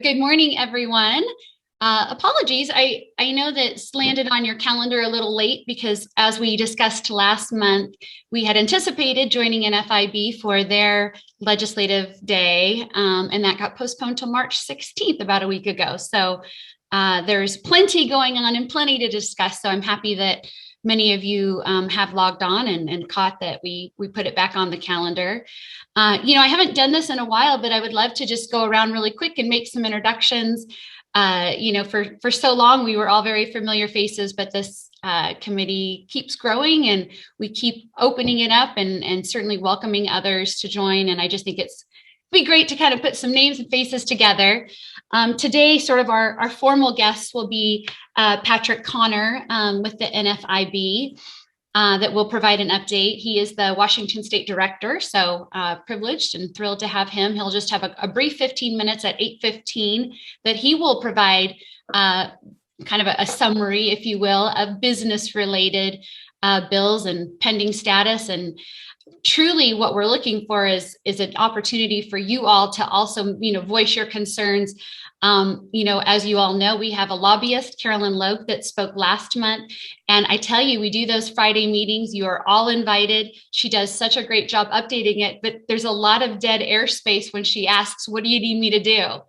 Good morning, everyone. Apologies. I know that it's landed on your calendar a little late because as we discussed last month, we had anticipated joining NFIB for their legislative day, and that got postponed to March 16th, about a week ago. So there's plenty going on and plenty to discuss. So I'm happy that many of you have logged on and caught that we put it back on the calendar. I haven't done this in a while, but I would love to just go around really quick and make some introductions. For so long, we were all very familiar faces, but this committee keeps growing and we keep opening it up and certainly welcoming others to join. And I just think it'd be great to kind of put some names and faces together. Today, sort of our formal guests will be Patrick Connor with the NFIB that will provide an update. He is the Washington State Director, so privileged and thrilled to have him. He'll just have a brief 15 minutes at 8:15 that he will provide kind of a summary, if you will, of business-related bills and pending status. And truly what we're looking for is an opportunity for you all to also, voice your concerns. As you all know, we have a lobbyist, Carolyn Logue, that spoke last month. And I tell you, we do those Friday meetings. You are all invited. She does such a great job updating it, but there's a lot of dead airspace when she asks, what do you need me to do?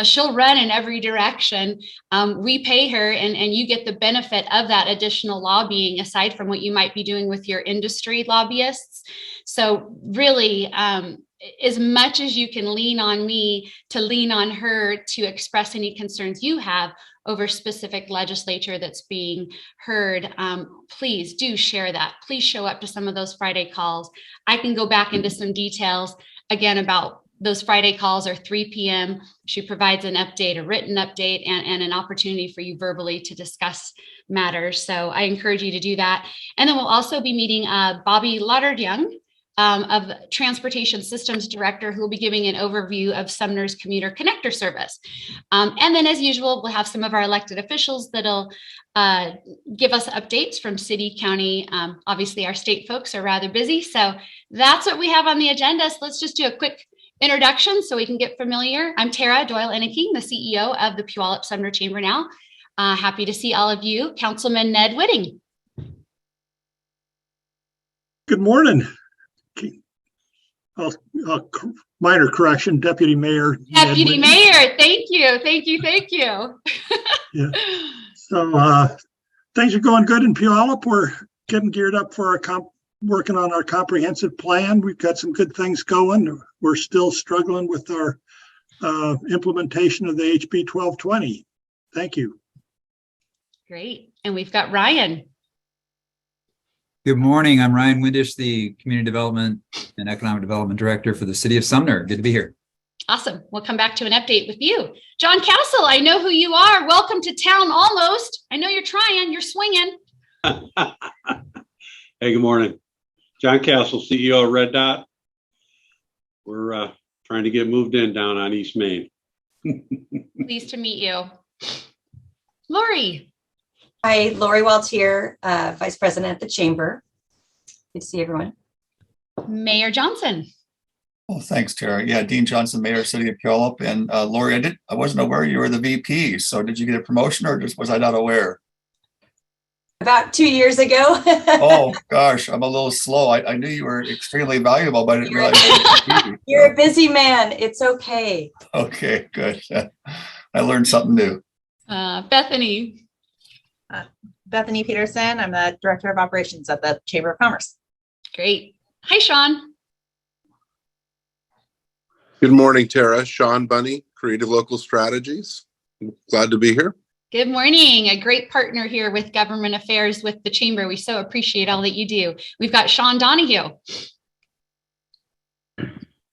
She'll run in every direction. We pay her and you get the benefit of that additional lobbying aside from what you might be doing with your industry lobbyists. So really, as much as you can lean on me to lean on her to express any concerns you have over specific legislature that's being heard, please do share that. Please show up to some of those Friday calls. I can go back into some details again about those Friday calls are 3 p.m. She provides an update, a written update, and an opportunity for you verbally to discuss matters. So I encourage you to do that. And then we'll also be meeting Bobby Lauterjung of Transportation Systems Director, who will be giving an overview of Sumner's Commuter connector service. And then as usual, we'll have some of our elected officials that'll give us updates from city, county. Obviously, our state folks are rather busy. So that's what we have on the agenda. So let's just do a quick introduction so we can get familiar. I'm Tara Doyle-Enneking, the CEO of the Puyallup Sumner Chamber now. Happy to see all of you. Councilman Ned Whitting. Good morning. Minor correction, Deputy Mayor. Deputy Mayor, thank you. Yeah. So things are going good in Puyallup. We're getting geared up for working on our comprehensive plan. We've got some good things going. We're still struggling with our implementation of the HB 1220. Thank you. Great. And we've got Ryan. Good morning. I'm Ryan Windish, the Community Development and Economic Development Director for the City of Sumner. Good to be here. Awesome. We'll come back to an update with you. John Castle, I know who you are. Welcome to town almost. I know you're trying. You're swinging. Hey, good morning. John Castle, CEO of Red Dot. We're trying to get moved in down on East Main. Pleased to meet you. Lori. Hi, Lori Waltier, Vice President at the Chamber. Good to see everyone. Mayor Johnson. Well, thanks, Tara. Yeah, Dean Johnson, Mayor, City of Puyallup. And Lori, I wasn't aware you were the VP. So did you get a promotion or was I not aware? About 2 years ago. Oh, gosh, I'm a little slow. I knew you were extremely valuable, but I didn't realize you were You're a busy man. It's okay. Okay, good. I learned something new. Bethany. Bethany Peterson. I'm the Director of Operations at the Chamber of Commerce. Great. Hi, Sean. Good morning, Tara. Sean Bunny, Creative Local Strategies. Glad to be here. Good morning. A great partner here with Government Affairs with the Chamber. We so appreciate all that you do. We've got Sean Donahue.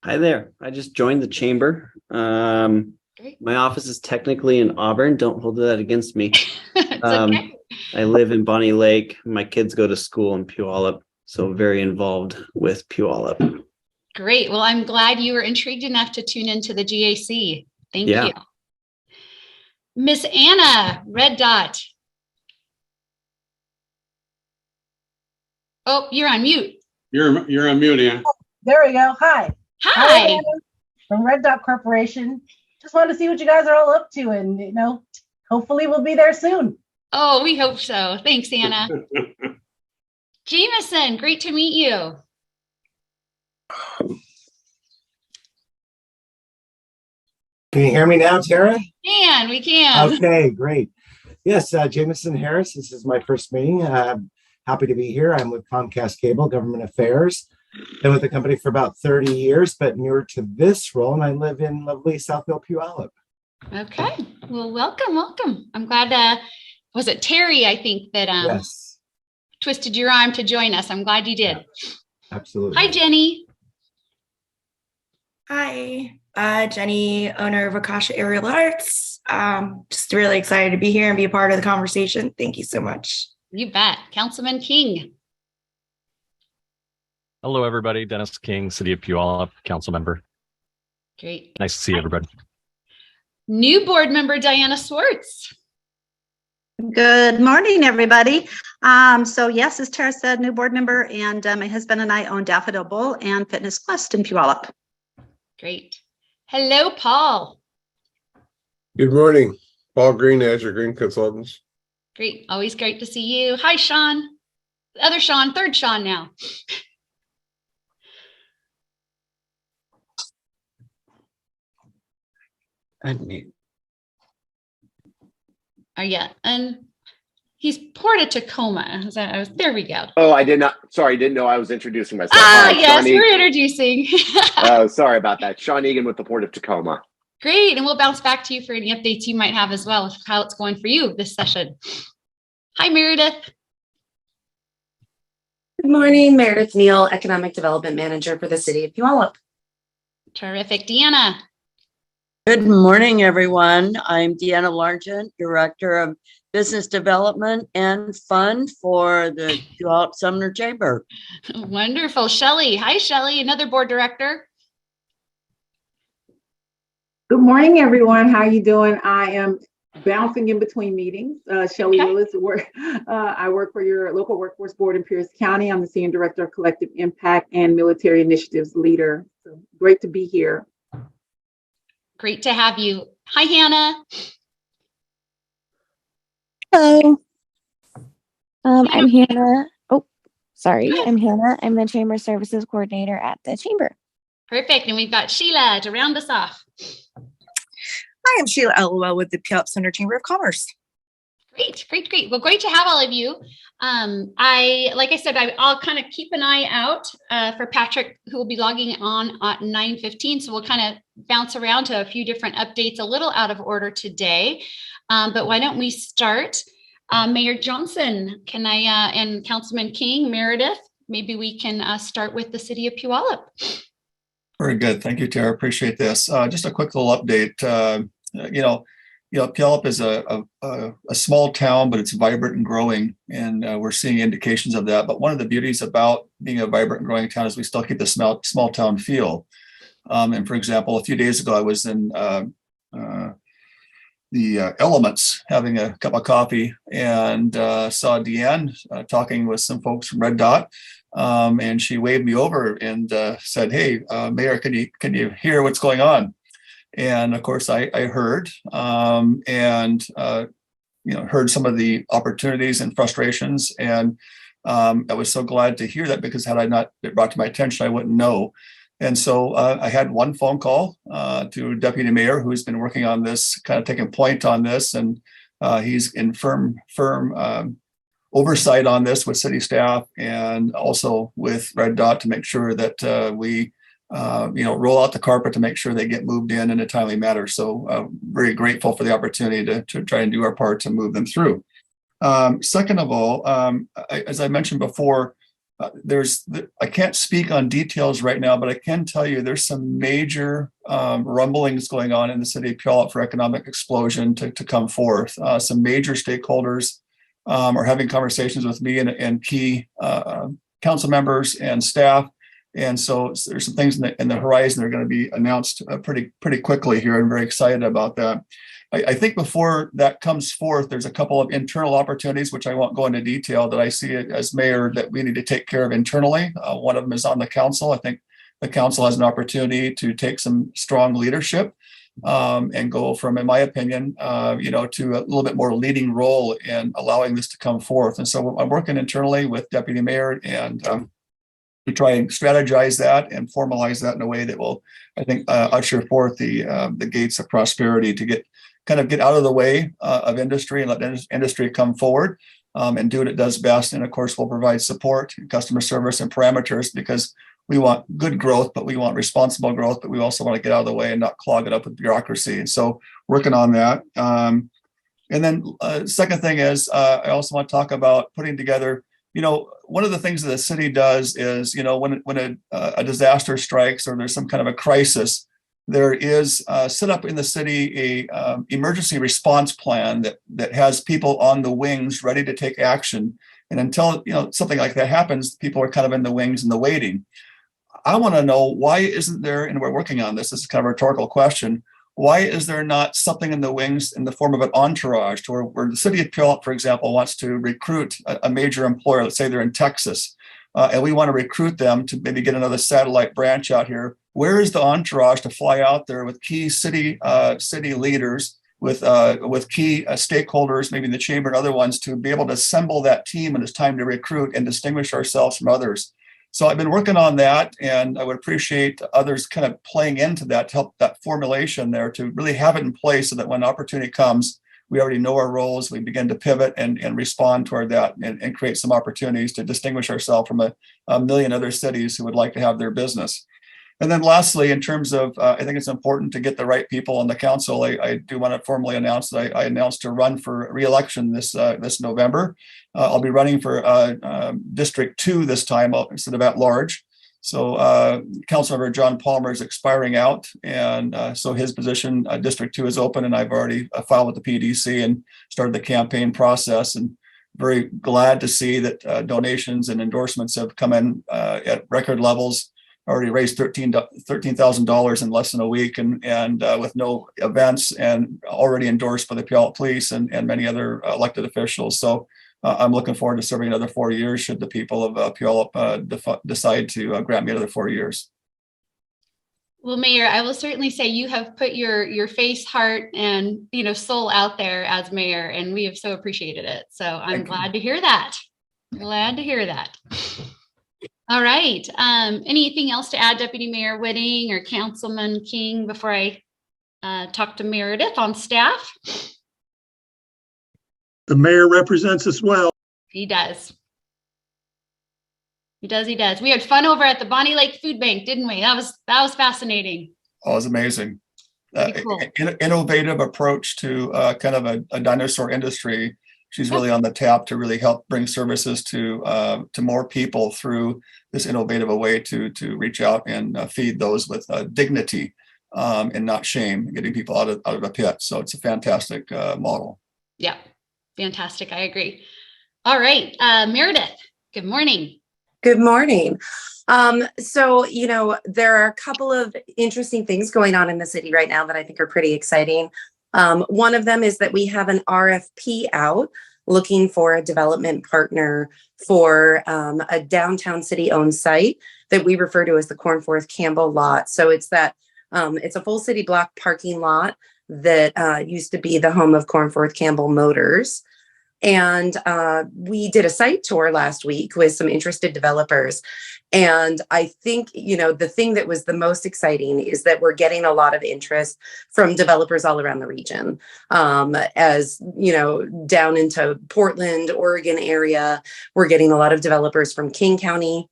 Hi there. I just joined the Chamber. My office is technically in Auburn. Don't hold that against me. It's okay. I live in Bonnie Lake. My kids go to school in Puyallup, so very involved with Puyallup. Great. Well, I'm glad you were intrigued enough to tune into the GAC. Thank you. Miss Anna, Red Dot. Oh, you're on mute. You're on mute, Ann. There we go. Hi. Hi. From Red Dot Corporation. just wanted to see what you guys are all up to, and hopefully we'll be there soon. Oh, we hope so. Thanks, Anna. Jameson, great to meet you. Can you hear me now, Tara? We can. Okay, great. Yes, Jameson Harris, this is my first meeting. Happy to be here. I'm with Comcast Cable, Government Affairs. Been with the company for about 30 years, but newer to this role, and I live in lovely Southville, Puyallup. Okay, well, welcome. I'm glad, was it Terry, I think, that yes, twisted your arm to join us. I'm glad you did. Yeah, absolutely. Hi, Jenny. Hi, Jenny, owner of Akasha Aerial Arts. Just really excited to be here and be a part of the conversation. Thank you so much. You bet. Councilman King. Hello, everybody. Dennis King, City of Puyallup, council member. Great. Nice to see everybody. New board member, Diana Swartz. Good morning, everybody. So yes, as Tara said, new board member, and my husband and I own Daffodil Bowl and Fitness Quest in Puyallup. Great. Hello, Paul. Good morning. Paul Green, Azure Green Consultants. Great. Always great to see you. Hi, Sean. The other Sean, third Sean now. Unmute. Oh, yeah. And he's Port of Tacoma. There we go. Oh, I did not. Sorry, didn't know I was introducing myself. Yes, we're introducing. Oh, sorry about that. Sean Egan with the Port of Tacoma. Great. And we'll bounce back to you for any updates you might have as well, of how it's going for you this session. Hi, Meredith. Good morning, Meredith Neal, Economic Development Manager for the City of Puyallup. Terrific. Deanna. Good morning, everyone. I'm Deanna Largent, Director of Business Development and Fund for the Puyallup Sumner Chamber. Wonderful. Shelley. Hi, Shelley, another board director. Good morning, everyone. How are you doing? I am bouncing in between meetings. Shelley Willis, I work for your local workforce board in Pierce County. I'm the Senior Director of Collective Impact and Military Initiatives Leader. So great to be here. Great to have you. Hi, Hannah. Hello. I'm Hannah. Oh, sorry. I'm Hannah. I'm the Chamber Services Coordinator at the Chamber. Perfect. And we've got Sheila to round us off. Hi, I'm Sheila LOL with the Puyallup Sumner Chamber of Commerce. Great. Well, great to have all of you. Like I said, I'll kind of keep an eye out for Patrick, who will be logging on at 9:15. So we'll kind of bounce around to a few different updates, a little out of order today. But why don't we start? Mayor Johnson, and Councilman King, Meredith, maybe we can start with the City of Puyallup. Very good. Thank you, Tara. Appreciate this. Just a quick little update. Puyallup is a small town, but it's vibrant and growing, and we're seeing indications of that. But one of the beauties about being a vibrant and growing town is we still keep the small town feel. And for example, a few days ago, I was in the Elements having a cup of coffee and saw Deanne talking with some folks from Red Dot. And she waved me over and said, "Hey, Mayor, can you hear what's going on?" And of course, I heard heard some of the opportunities and frustrations, and I was so glad to hear that, because had I not been brought to my attention, I wouldn't know. And so I had one phone call to Deputy Mayor, who's been working on this, kind of taking point on this, and he's in firm oversight on this with city staff and also with Red Dot to make sure that we roll out the carpet to make sure they get moved in a timely manner. So very grateful for the opportunity to try and do our part to move them through. Second of all, as I mentioned before, I can't speak on details right now, but I can tell you there's some major rumblings going on in the city of Puyallup for economic explosion to come forth. Some major stakeholders are having conversations with me and key council members and staff. And so there's some things in the horizon that are going to be announced pretty quickly here. I'm very excited about that. I think before that comes forth, there's a couple of internal opportunities, which I won't go into detail, that I see it as mayor that we need to take care of internally. One of them is on the council. I think the council has an opportunity to take some strong leadership and go from, in my opinion, to a little bit more leading role in allowing this to come forth. And so I'm working internally with Deputy Mayor and to try and strategize that and formalize that in a way that will, I think, usher forth the gates of prosperity to get out of the way of industry and let industry come forward and do what it does best. And of course, we'll provide support, customer service, and parameters, because we want good growth, but we want responsible growth, but we also want to get out of the way and not clog it up with bureaucracy. And so working on that. And then second thing is, I also want to talk about putting together, one of the things that the city does is, when a disaster strikes or there's some kind of a crisis, there is set up in the city a emergency response plan that has people on the wings ready to take action. And until something like that happens, people are kind of in the wings and the waiting. I want to know, why isn't there, and we're working on this, is kind of a rhetorical question, why is there not something in the wings in the form of an entourage to where the city of Puyallup, for example, wants to recruit a major employer, let's say they're in Texas, and we want to recruit them to maybe get another satellite branch out here. Where is the entourage to fly out there with key city leaders, with key stakeholders, maybe the chamber and other ones, to be able to assemble that team when it's time to recruit and distinguish ourselves from others? So I've been working on that, and I would appreciate others kind of playing into that to help that formulation there, to really have it in place so that when opportunity comes, we already know our roles, we begin to pivot and respond toward that and create some opportunities to distinguish ourselves from a million other cities who would like to have their business. And then lastly, in terms of, I think it's important to get the right people on the council. I do want to formally announce that I announced to run for re-election this November. I'll be running for District 2 this time instead of at large. So Councilmember John Palmer is expiring out, and so his position, District 2, is open, and I've already filed with the PDC and started the campaign process. And very glad to see that donations and endorsements have come in at record levels. Already raised $13,000 in less than a week, and with no events, and already endorsed by the Puyallup Police and many other elected officials. So I'm looking forward to serving another 4 years should the people of Puyallup decide to grant me another 4 years. Well, Mayor, I will certainly say you have put your face, heart, and soul out there as mayor, and we have so appreciated it. So I'm glad to hear that. Glad to hear that. All right. Anything else to add, Deputy Mayor Whitting or Councilman King, before I talk to Meredith on staff? The mayor represents us well. He does. He does. He does. We had fun over at the Bonnie Lake Food Bank, didn't we? That was fascinating. Oh, it was amazing. Cool. Innovative approach to kind of a dinosaur industry. She's really on the tap to really help bring services to more people through this innovative way to reach out and feed those with dignity and not shame, getting people out of a pit. So it's a fantastic model. Yeah, fantastic. I agree. All right, Meredith, good morning. Good morning. So, there are a couple of interesting things going on in the city right now that I think are pretty exciting. One of them is that we have an RFP out looking for a development partner for a downtown city-owned site that we refer to as the Cornforth Campbell lot. So it's a full city block parking lot that used to be the home of Cornforth Campbell Motors. And we did a site tour last week with some interested developers. And I think, the thing that was the most exciting is that we're getting a lot of interest from developers all around the region. As down into Portland, Oregon area, we're getting a lot of developers from King County.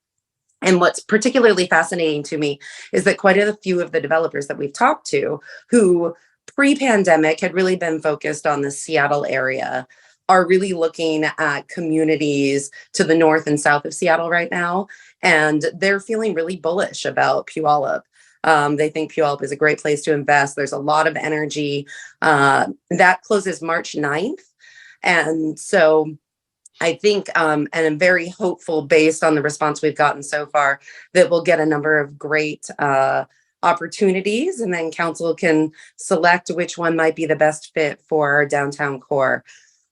And what's particularly fascinating to me is that quite a few of the developers that we've talked to, who pre-pandemic had really been focused on the Seattle area, are really looking at communities to the north and south of Seattle right now. And they're feeling really bullish about Puyallup. They think Puyallup is a great place to invest. There's a lot of energy. That closes March 9th. And so I think, and I'm very hopeful based on the response we've gotten so far, that we'll get a number of great opportunities, and then council can select which one might be the best fit for our downtown core.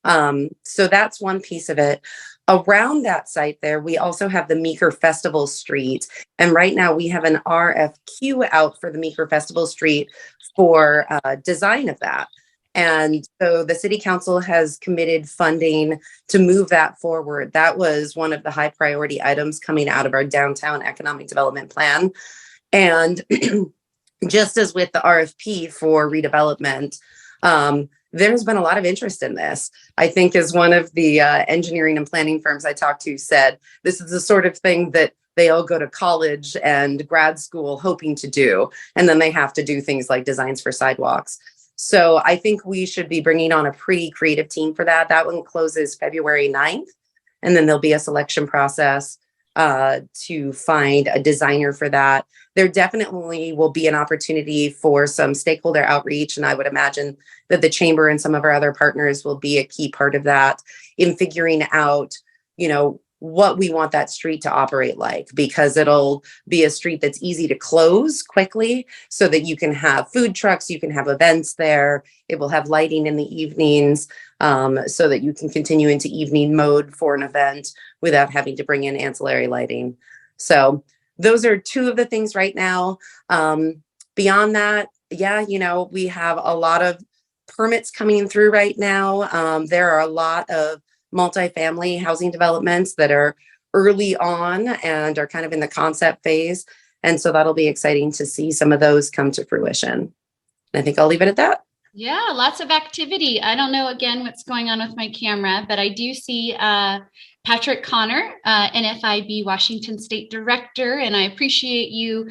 So that's one piece of it. Around that site there, we also have the Meeker Festival Street. And right now we have an RFQ out for the Meeker Festival Street for design of that. And so the city council has committed funding to move that forward. That was one of the high priority items coming out of our downtown economic development plan. And just as with the RFP for redevelopment, there's been a lot of interest in this. I think as one of the engineering and planning firms I talked to said, this is the sort of thing that they all go to college and grad school hoping to do. And then they have to do things like designs for sidewalks. So I think we should be bringing on a pretty creative team for that. That one closes February 9th. And then there'll be a selection process to find a designer for that. There definitely will be an opportunity for some stakeholder outreach. And I would imagine that the chamber and some of our other partners will be a key part of that in figuring out, you know, what we want that street to operate like, because it'll be a street that's easy to close quickly so that you can have food trucks, you can have events there. It will have lighting in the evenings so that you can continue into evening mode for an event without having to bring in ancillary lighting. So those are two of the things right now. Beyond that, yeah, you know, we have a lot of permits coming through right now. There are a lot of multifamily housing developments that are early on and are kind of in the concept phase. And so that'll be exciting to see some of those come to fruition. I think I'll leave it at that. Yeah, lots of activity. I don't know, again, what's going on with my camera, but I do see Patrick Connor, NFIB Washington State Director, and I appreciate you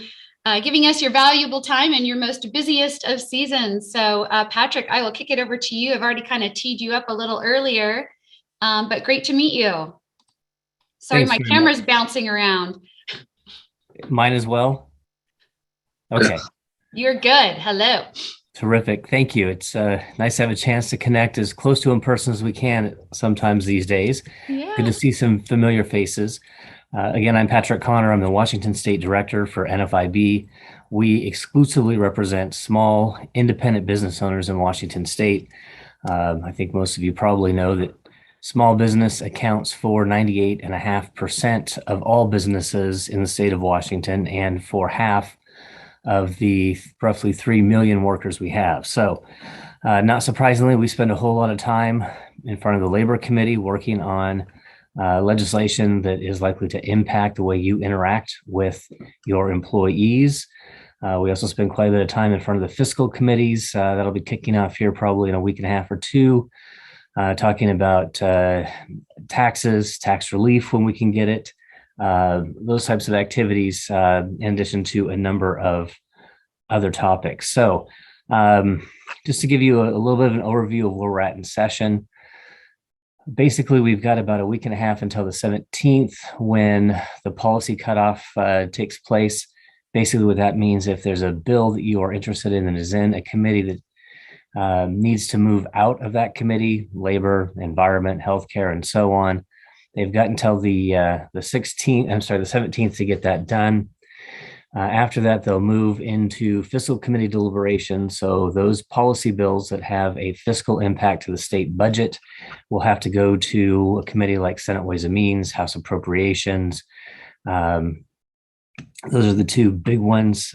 giving us your valuable time and your most busiest of seasons. So Patrick, I will kick it over to you. I've already kind of teed you up a little earlier, but great to meet you. Sorry, Thanks my camera's bouncing around. Mine as well. Okay. You're good. Hello. Terrific. Thank you. It's nice to have a chance to connect as close to in person as we can sometimes these days. Yeah. Good to see some familiar faces. Again, I'm Patrick Connor. I'm the Washington State Director for NFIB. We exclusively represent small independent business owners in Washington State. I think most of you probably know that small business accounts for 98.5% of all businesses in the state of Washington and for half of the roughly 3 million workers we have. So not surprisingly, we spend a whole lot of time in front of the Labor Committee working on legislation that is likely to impact the way you interact with your employees. We also spend quite a bit of time in front of the fiscal committees. That'll be kicking off here probably in a week and a half or two, talking about taxes, tax relief when we can get it, those types of activities, in addition to a number of other topics. So just to give you a little bit of an overview of where we're at in session, basically we've got about a week and a half until the 17th when the policy cutoff takes place. Basically what that means, if there's a bill that you are interested in that is in a committee that needs to move out of that committee, labor, environment, healthcare, and so on, they've got until the 17th to get that done. After that, they'll move into fiscal committee deliberations. So those policy bills that have a fiscal impact to the state budget will have to go to a committee like Senate Ways and Means, House Appropriations. Those are the two big ones,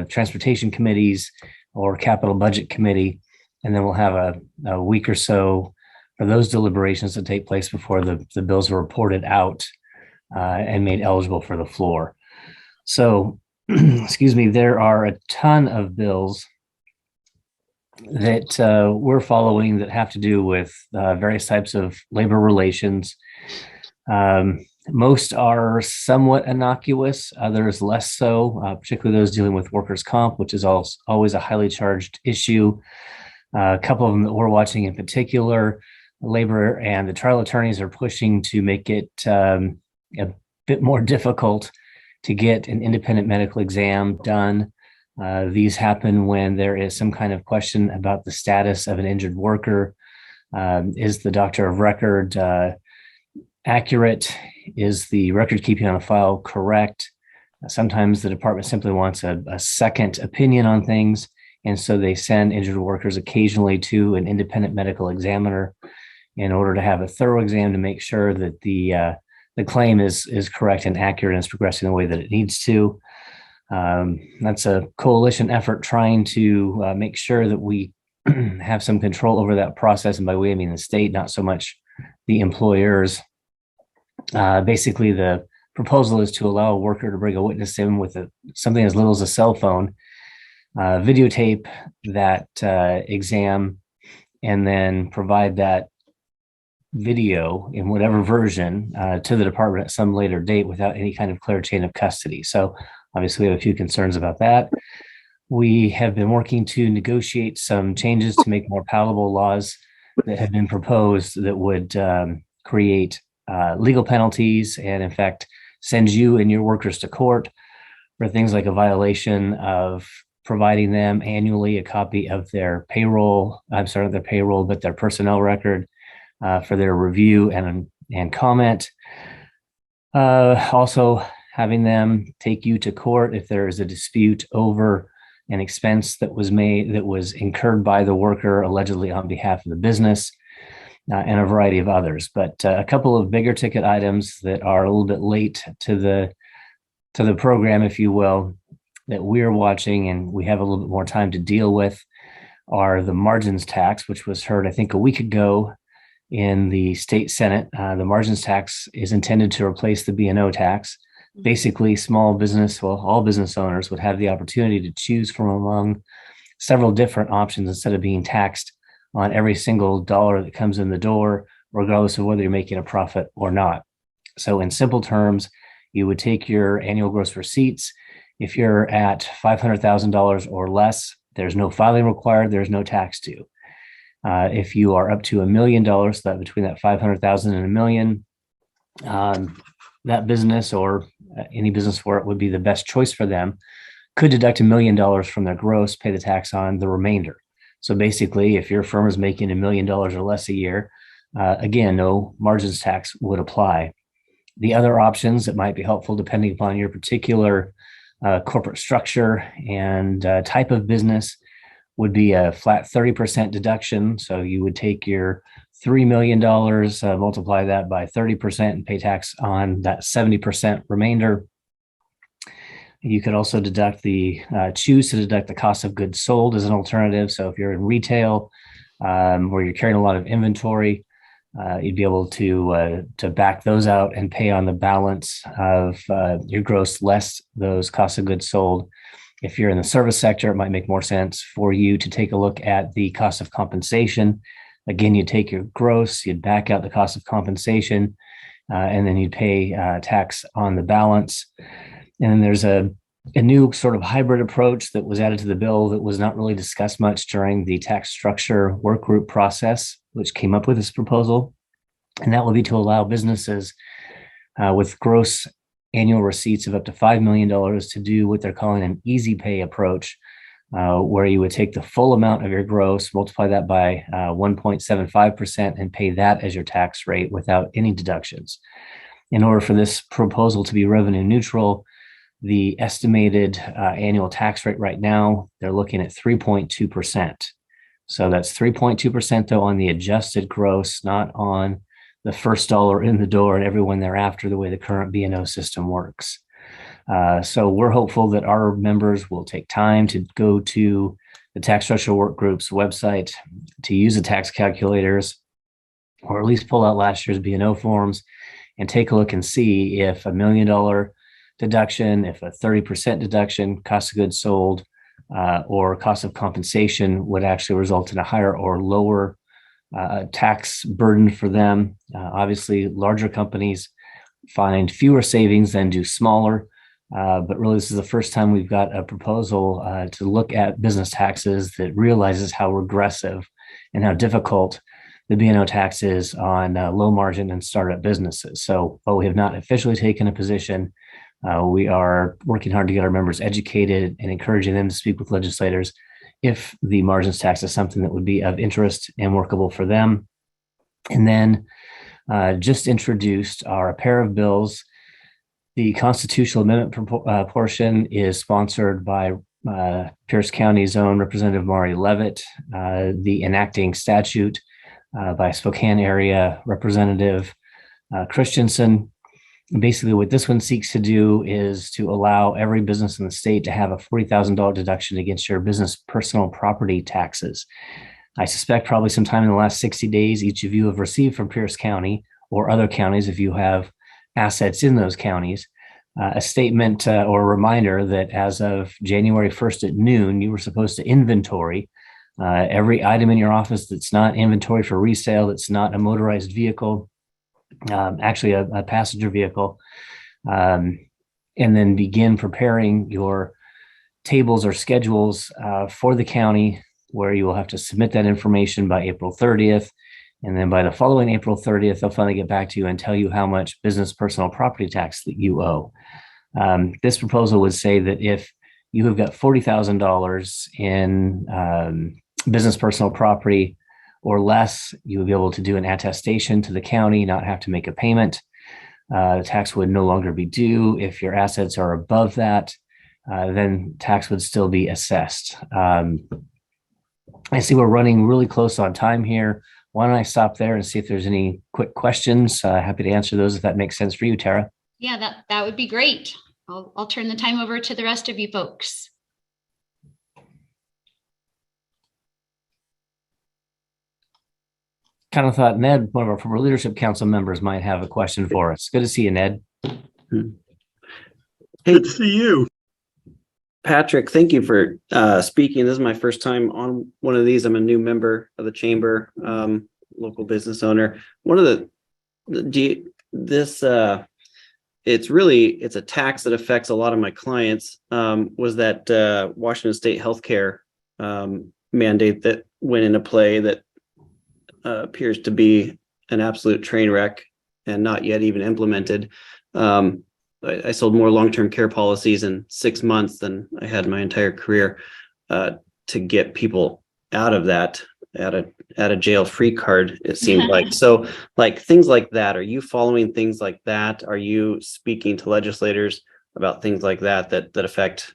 transportation committees or capital budget committee. And then we'll have a week or so for those deliberations to take place before the bills are reported out and made eligible for the floor. So, excuse me, there are a ton of bills that we're following that have to do with various types of labor relations. Most are somewhat innocuous, others less so, particularly those dealing with workers' comp, which is always a highly charged issue. A couple of them that we're watching in particular, labor and the trial attorneys are pushing to make it a bit more difficult to get an independent medical exam done. These happen when there is some kind of question about the status of an injured worker. Is the doctor of record accurate? Is the record keeping on a file correct? Sometimes the department simply wants a second opinion on things. And so they send injured workers occasionally to an independent medical examiner in order to have a thorough exam to make sure that the claim is correct and accurate and is progressing the way that it needs to. That's a coalition effort trying to make sure that we have some control over that process. And by we, I mean the state, not so much the employers. Basically, the proposal is to allow a worker to bring a witness in with something as little as a cell phone, videotape that exam, and then provide that video in whatever version to the department at some later date without any kind of clear chain of custody. So obviously we have a few concerns about that. We have been working to negotiate some changes to make more palatable laws that have been proposed that would create legal penalties and in fact send you and your workers to court for things like a violation of providing them annually a copy of their payroll, but their personnel record for their review and comment. Also having them take you to court if there is a dispute over an expense that was incurred by the worker allegedly on behalf of the business, and a variety of others. But a couple of bigger ticket items that are a little bit late to the program, if you will, that we're watching and we have a little bit more time to deal with are the margins tax, which was heard, I think, a week ago in the state Senate. The margins tax is intended to replace the B&O tax. Basically, all business owners would have the opportunity to choose from among several different options instead of being taxed on every single dollar that comes in the door, regardless of whether you're making a profit or not. So in simple terms, you would take your annual gross receipts. If you're at $500,000 or less, there's no filing required, there's no tax due. If you are up to $1 million, so that between that 500,000 and $1 million, that business or any business for it would be the best choice for them, could deduct $1 million from their gross, pay the tax on the remainder. So basically, if your firm is making $1 million or less a year, again, no margins tax would apply. The other options that might be helpful, depending upon your particular corporate structure and type of business, would be a flat 30% deduction. So you would take your $3 million, multiply that by 30% and pay tax on that 70% remainder. You could also choose to deduct the cost of goods sold as an alternative. So if you're in retail where you're carrying a lot of inventory, you'd be able to back those out and pay on the balance of your gross less those costs of goods sold. If you're in the service sector, it might make more sense for you to take a look at the cost of compensation. Again, you take your gross, you'd back out the cost of compensation, and then you'd pay tax on the balance. And then there's a new sort of hybrid approach that was added to the bill that was not really discussed much during the tax structure work group process, which came up with this proposal. And that will be to allow businesses with gross annual receipts of up to $5 million to do what they're calling an easy pay approach, where you would take the full amount of your gross, multiply that by 1.75% and pay that as your tax rate without any deductions. In order for this proposal to be revenue neutral, the estimated annual tax rate right now, they're looking at 3.2%. So that's 3.2% though on the adjusted gross, not on the first dollar in the door and everyone thereafter, the way the current B&O system works. So we're hopeful that our members will take time to go to the tax structure work group's website to use the tax calculators, or at least pull out last year's B&O forms and take a look and see if $1 million deduction, if a 30% deduction, cost of goods sold, or cost of compensation would actually result in a higher or lower tax burden for them. Obviously, larger companies find fewer savings than do smaller. But really, this is the first time we've got a proposal to look at business taxes that realizes how regressive and how difficult the B&O tax is on low margin and startup businesses. So while we have not officially taken a position, we are working hard to get our members educated and encouraging them to speak with legislators if the margins tax is something that would be of interest and workable for them. And then just introduced are a pair of bills. The constitutional amendment portion is sponsored by Pierce County's own Representative Mari Levitt. The enacting statute by Spokane area Representative Christensen. Basically, what this one seeks to do is to allow every business in the state to have a $40,000 deduction against your business personal property taxes. I suspect probably sometime in the last 60 days, each of you have received from Pierce County or other counties, if you have assets in those counties, a statement or a reminder that as of January 1st at noon, you were supposed to inventory every item in your office that's not inventory for resale, that's not a motorized vehicle, actually a passenger vehicle, and then begin preparing your tables or schedules for the county, where you will have to submit that information by April 30th. And then by the following April 30th, they'll finally get back to you and tell you how much business personal property tax that you owe. This proposal would say that if you have got $40,000 in business personal property or less, you would be able to do an attestation to the county, not have to make a payment. The tax would no longer be due. If your assets are above that, then tax would still be assessed. I see we're running really close on time here. Why don't I stop there and see if there's any quick questions? Happy to answer those if that makes sense for you, Tara. Yeah, that would be great. I'll turn the time over to the rest of you folks. Kind of thought Ned, one of our former leadership council members, might have a question for us. Good to see you, Ned. Good to see you. Patrick, thank you for speaking. This is my first time on one of these. I'm a new member of the chamber, local business owner. One of it's a tax that affects a lot of my clients. Was that Washington State healthcare mandate that went into play that appears to be an absolute train wreck and not yet even implemented. I sold more long-term care policies in 6 months than I had my entire career to get people out of that at a jail-free card, it seemed like. So like things like that, are you following things like that? Are you speaking to legislators about things like that affect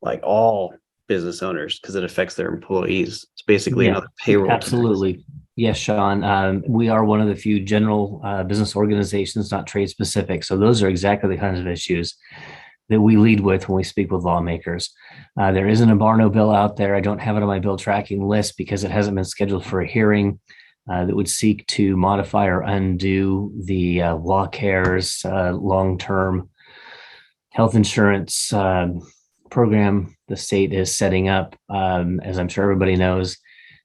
like all business owners because it affects their employees? It's basically another payroll. Absolutely. Yes, Sean. We are one of the few general business organizations, not trade specific. So those are exactly the kinds of issues that we lead with when we speak with lawmakers. There isn't a Barno bill out there. I don't have it on my bill tracking list because it hasn't been scheduled for a hearing that would seek to modify or undo the Law Cares long-term health insurance program the state is setting up. As I'm sure everybody knows,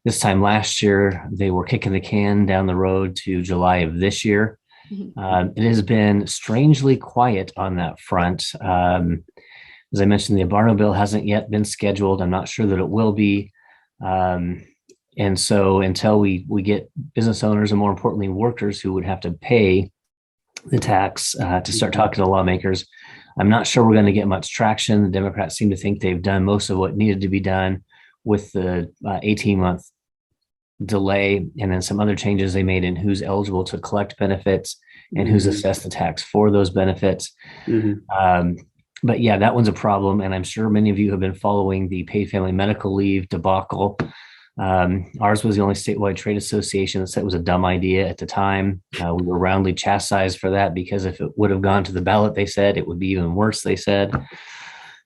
this time last year, they were kicking the can down the road to July of this year. It has been strangely quiet on that front. As I mentioned, the Barno bill hasn't yet been scheduled. I'm not sure that it will be. And so until we get business owners and more importantly, workers who would have to pay the tax to start talking to lawmakers, I'm not sure we're going to get much traction. The Democrats seem to think they've done most of what needed to be done with the 18-month delay, and then some other changes they made in who's eligible to collect benefits and who's assessed the tax for those benefits. But yeah, that one's a problem. And I'm sure many of you have been following the paid family medical leave debacle. Ours was the only statewide trade association that said it was a dumb idea at the time. We were roundly chastised for that because if it would have gone to the ballot, they said it would be even worse, they said.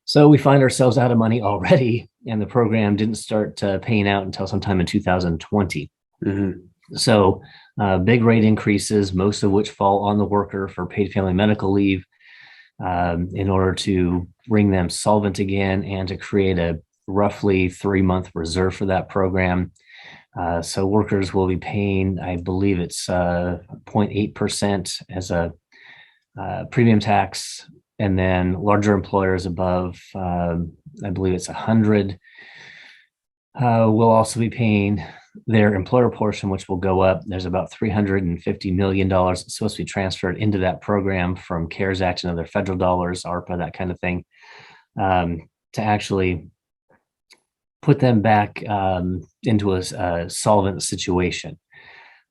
So we find ourselves out of money already, and the program didn't start paying out until sometime in 2020. So big rate increases, most of which fall on the worker for paid family medical leave in order to bring them solvent again and to create a roughly 3-month reserve for that program. So workers will be paying, I believe it's 0.8% as a premium tax. And then larger employers above, I believe it's 100, will also be paying their employer portion, which will go up. There's about $350 million that's supposed to be transferred into that program from CARES Act and other federal dollars, ARPA, that kind of thing, to actually put them back into a solvent situation.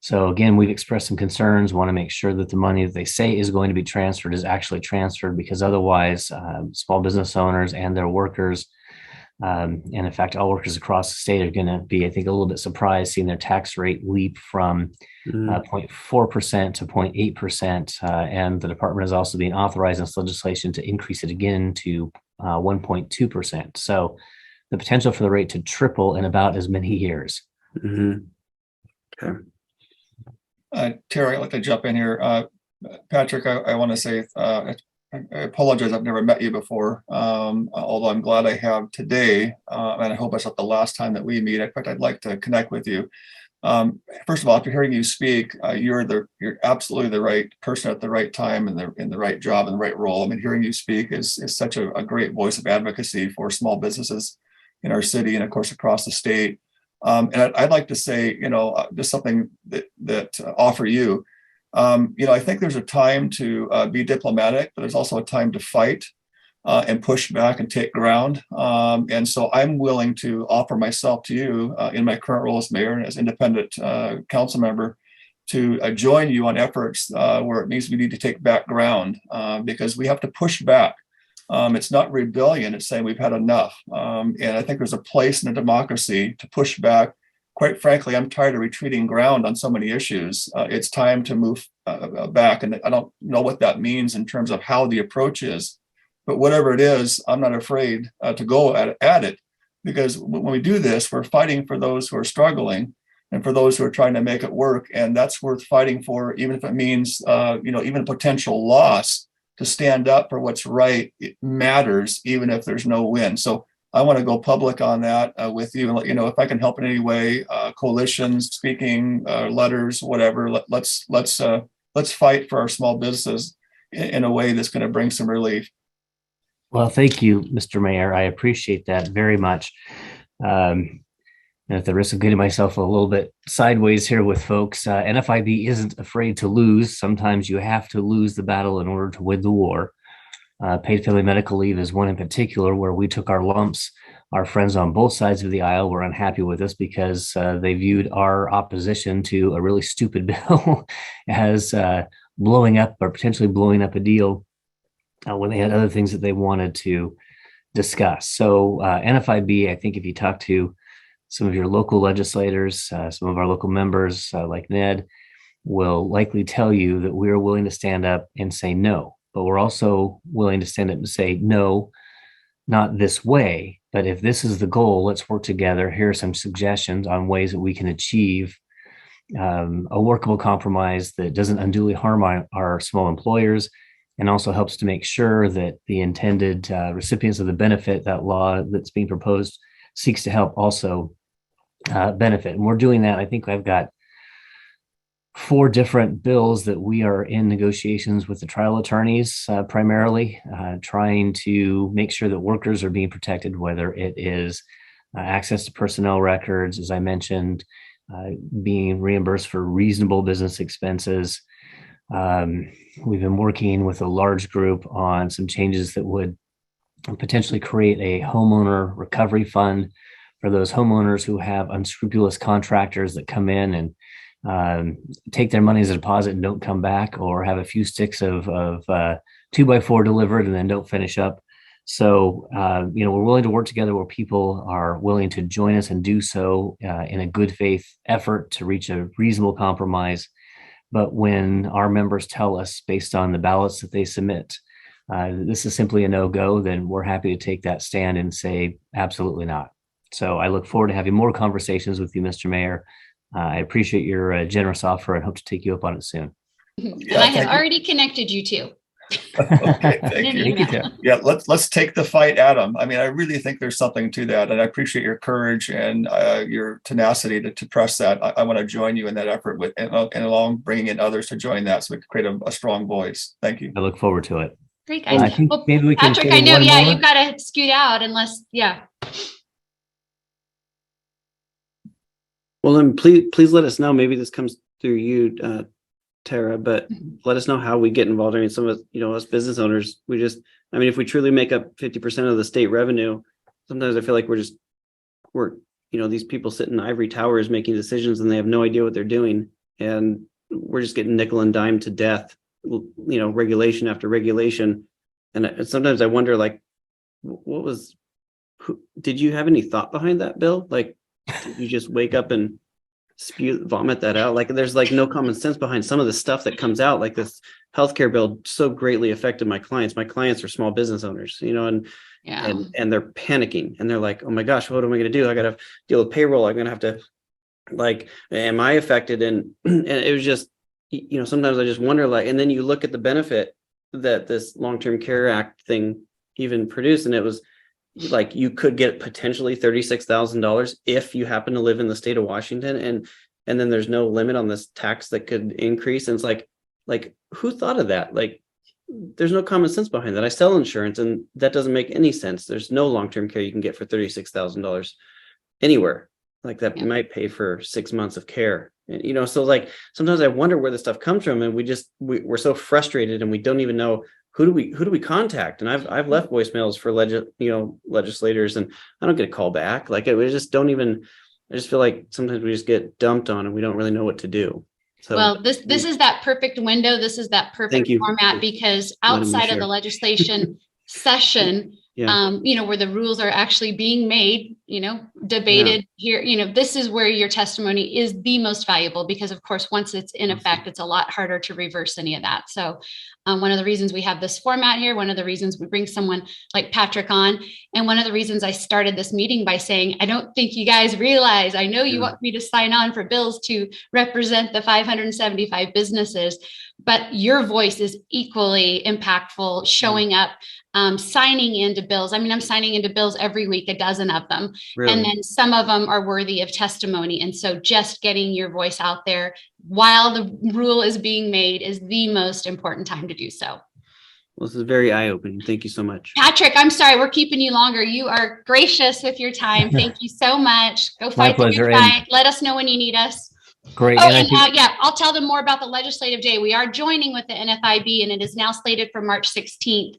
So again, we've expressed some concerns, want to make sure that the money that they say is going to be transferred is actually transferred, because otherwise small business owners and their workers And in fact, all workers across the state are going to be, I think, a little bit surprised seeing their tax rate leap from 0.4% to 0.8%. And the department is also being authorized in this legislation to increase it again to 1.2%. So the potential for the rate to triple in about as many years. Okay. Tara, I'd like to jump in here. Patrick, I want to say, I apologize, I've never met you before, although I'm glad I have today, and I hope it's not the last time that we meet. In fact, I'd like to connect with you. First of all, after hearing you speak, you're absolutely the right person at the right time and in the right job and the right role. I mean, hearing you speak is such a great voice of advocacy for small businesses in our city and, of course, across the state. And I'd like to say, just something that offer you. I think there's a time to be diplomatic, but there's also a time to fight and push back and take ground. And so I'm willing to offer myself to you in my current role as mayor and as independent council member to join you on efforts where we need to take back ground because we have to push back. It's not rebellion, it's saying we've had enough. And I think there's a place in a democracy to push back. Quite frankly, I'm tired of retreating ground on so many issues. It's time to move back. And I don't know what that means in terms of how the approach is. But whatever it is, I'm not afraid to go at it. Because when we do this, we're fighting for those who are struggling and for those who are trying to make it work. And that's worth fighting for, even if it means, even potential loss. To stand up for what's right, it matters, even if there's no win. So I want to go public on that with you and let you know if I can help in any way, coalitions, speaking, letters, whatever. Let's fight for our small businesses in a way that's going to bring some relief. Well, thank you, Mr. Mayor. I appreciate that very much. And at the risk of getting myself a little bit sideways here with folks, NFIB isn't afraid to lose. Sometimes you have to lose the battle in order to win the war. Paid family medical leave is one in particular where we took our lumps. Our friends on both sides of the aisle were unhappy with us because they viewed our opposition to a really stupid bill as blowing up or potentially blowing up a deal when they had other things that they wanted to discuss. So NFIB, I think if you talk to some of your local legislators, some of our local members like Ned will likely tell you that we are willing to stand up and say no, but we're also willing to stand up and say no, not this way, but if this is the goal, let's work together. Here are some suggestions on ways that we can achieve a workable compromise that doesn't unduly harm our small employers and also helps to make sure that the intended recipients of the benefit, that law that's being proposed, seeks to help also benefit. And we're doing that. I think I've got 4 different bills that we are in negotiations with the trial attorneys, primarily trying to make sure that workers are being protected, whether it is access to personnel records, as I mentioned, being reimbursed for reasonable business expenses. We've been working with a large group on some changes that would potentially create a homeowner recovery fund for those homeowners who have unscrupulous contractors that come in and take their money as a deposit and don't come back, or have a few sticks of 2x4 delivered and then don't finish up. So, we're willing to work together where people are willing to join us and do so in a good faith effort to reach a reasonable compromise. But when our members tell us, based on the ballots that they submit, this is simply a no-go, then we're happy to take that stand and say, absolutely not. So I look forward to having more conversations with you, Mr. Mayor. I appreciate your generous offer and hope to take you up on it soon. And I have already connected you too. Okay, thank you. Yeah, let's take the fight at them. I mean, I really think there's something to that, and I appreciate your courage and your tenacity to press that. I want to join you in that effort and along bringing in others to join that, so we can create a strong voice. Thank you. I look forward to it. Great, guys. I think maybe we can. Patrick, I know, you've got to scoot out unless, Well, then please let us know. Maybe this comes through you, Tara, but let us know how we get involved. I mean, some of us, us business owners, if we truly make up 50% of the state revenue, sometimes I feel like we're these people sit in ivory towers making decisions and they have no idea what they're doing. And we're just getting nickel and dime to death, regulation after regulation. And sometimes I wonder, like, did you have any thought behind that, Bill? Like, did you just wake up and vomit that out? Like, there's like no common sense behind some of the stuff that comes out. Like, this healthcare bill so greatly affected my clients. My clients are small business owners, and they're panicking, and they're like, oh my gosh, what am I going to do? I got to deal with payroll. I'm going to have to, like, am I affected? And it was just, sometimes I just wonder, like, and then you look at the benefit that this long-term care act thing even produced, and it was like, you could get potentially $36,000 if you happen to live in the state of Washington, and then there's no limit on this tax that could increase. And it's like who thought of that? Like, there's no common sense behind that. I sell insurance, and that doesn't make any sense. There's no long-term care you can get for $36,000 anywhere. Like, that might pay for 6 months of care. And, so like, sometimes I wonder where this stuff comes from, and we're so frustrated, and we don't even know who do we contact. And I've left voicemails for legislators, and I don't get a call back. Like, I just feel like sometimes we just get dumped on, and we don't really know what to do. So, well, this is that perfect window. This is that perfect format, because outside of the legislation session, where the rules are actually being made, debated here, this is where your testimony is the most valuable, because of course, once it's in effect, it's a lot harder to reverse any of that. So one of the reasons we have this format here, one of the reasons we bring someone like Patrick on, and one of the reasons I started this meeting by saying, I don't think you guys realize, I know you want me to sign on for bills to represent the 575 businesses, but your voice is equally impactful, showing up, signing into bills. I mean, I'm signing into bills every week, a dozen of them. Really? And then some of them are worthy of testimony. And so just getting your voice out there while the rule is being made is the most important time to do so. Well, this is very eye-opening. Thank you so much. Patrick, I'm sorry, we're keeping you longer. You are gracious with your time. Thank you so much. Go fight the good fight. Let us know when you need us. Great. I'll tell them more about the legislative day. We are joining with the NFIB, and it is now slated for March 16th.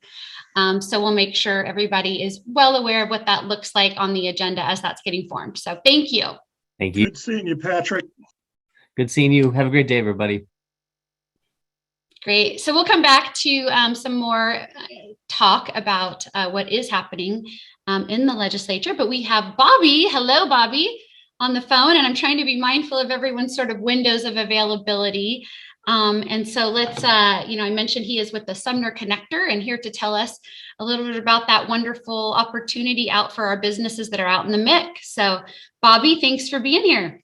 So we'll make sure everybody is well aware of what that looks like on the agenda as that's getting formed. So thank you. Thank you. Good seeing you, Patrick. Good seeing you. Have a great day, everybody. Great. So we'll come back to some more talk about what is happening in the legislature, but we have Bobby. Hello, Bobby, on the phone, and I'm trying to be mindful of everyone's sort of windows of availability. And so let's, I mentioned he is with the Sumner Connector and here to tell us a little bit about that wonderful opportunity out for our businesses that are out in the mix. So Bobby, thanks for being here.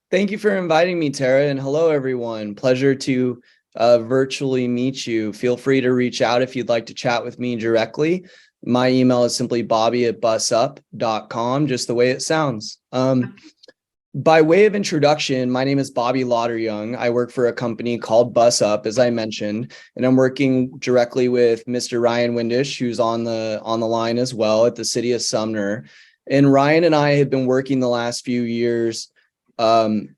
Thank you for inviting me, Tara, and hello, everyone. Pleasure to virtually meet you. Feel free to reach out if you'd like to chat with me directly. My email is simply bobby@busup.com, just the way it sounds. By way of introduction, my name is Bobby Lauterjung. I work for a company called BusUp, as I mentioned, and I'm working directly with Mr. Ryan Windish, who's on the line as well at the city of Sumner. And Ryan and I have been working the last few years in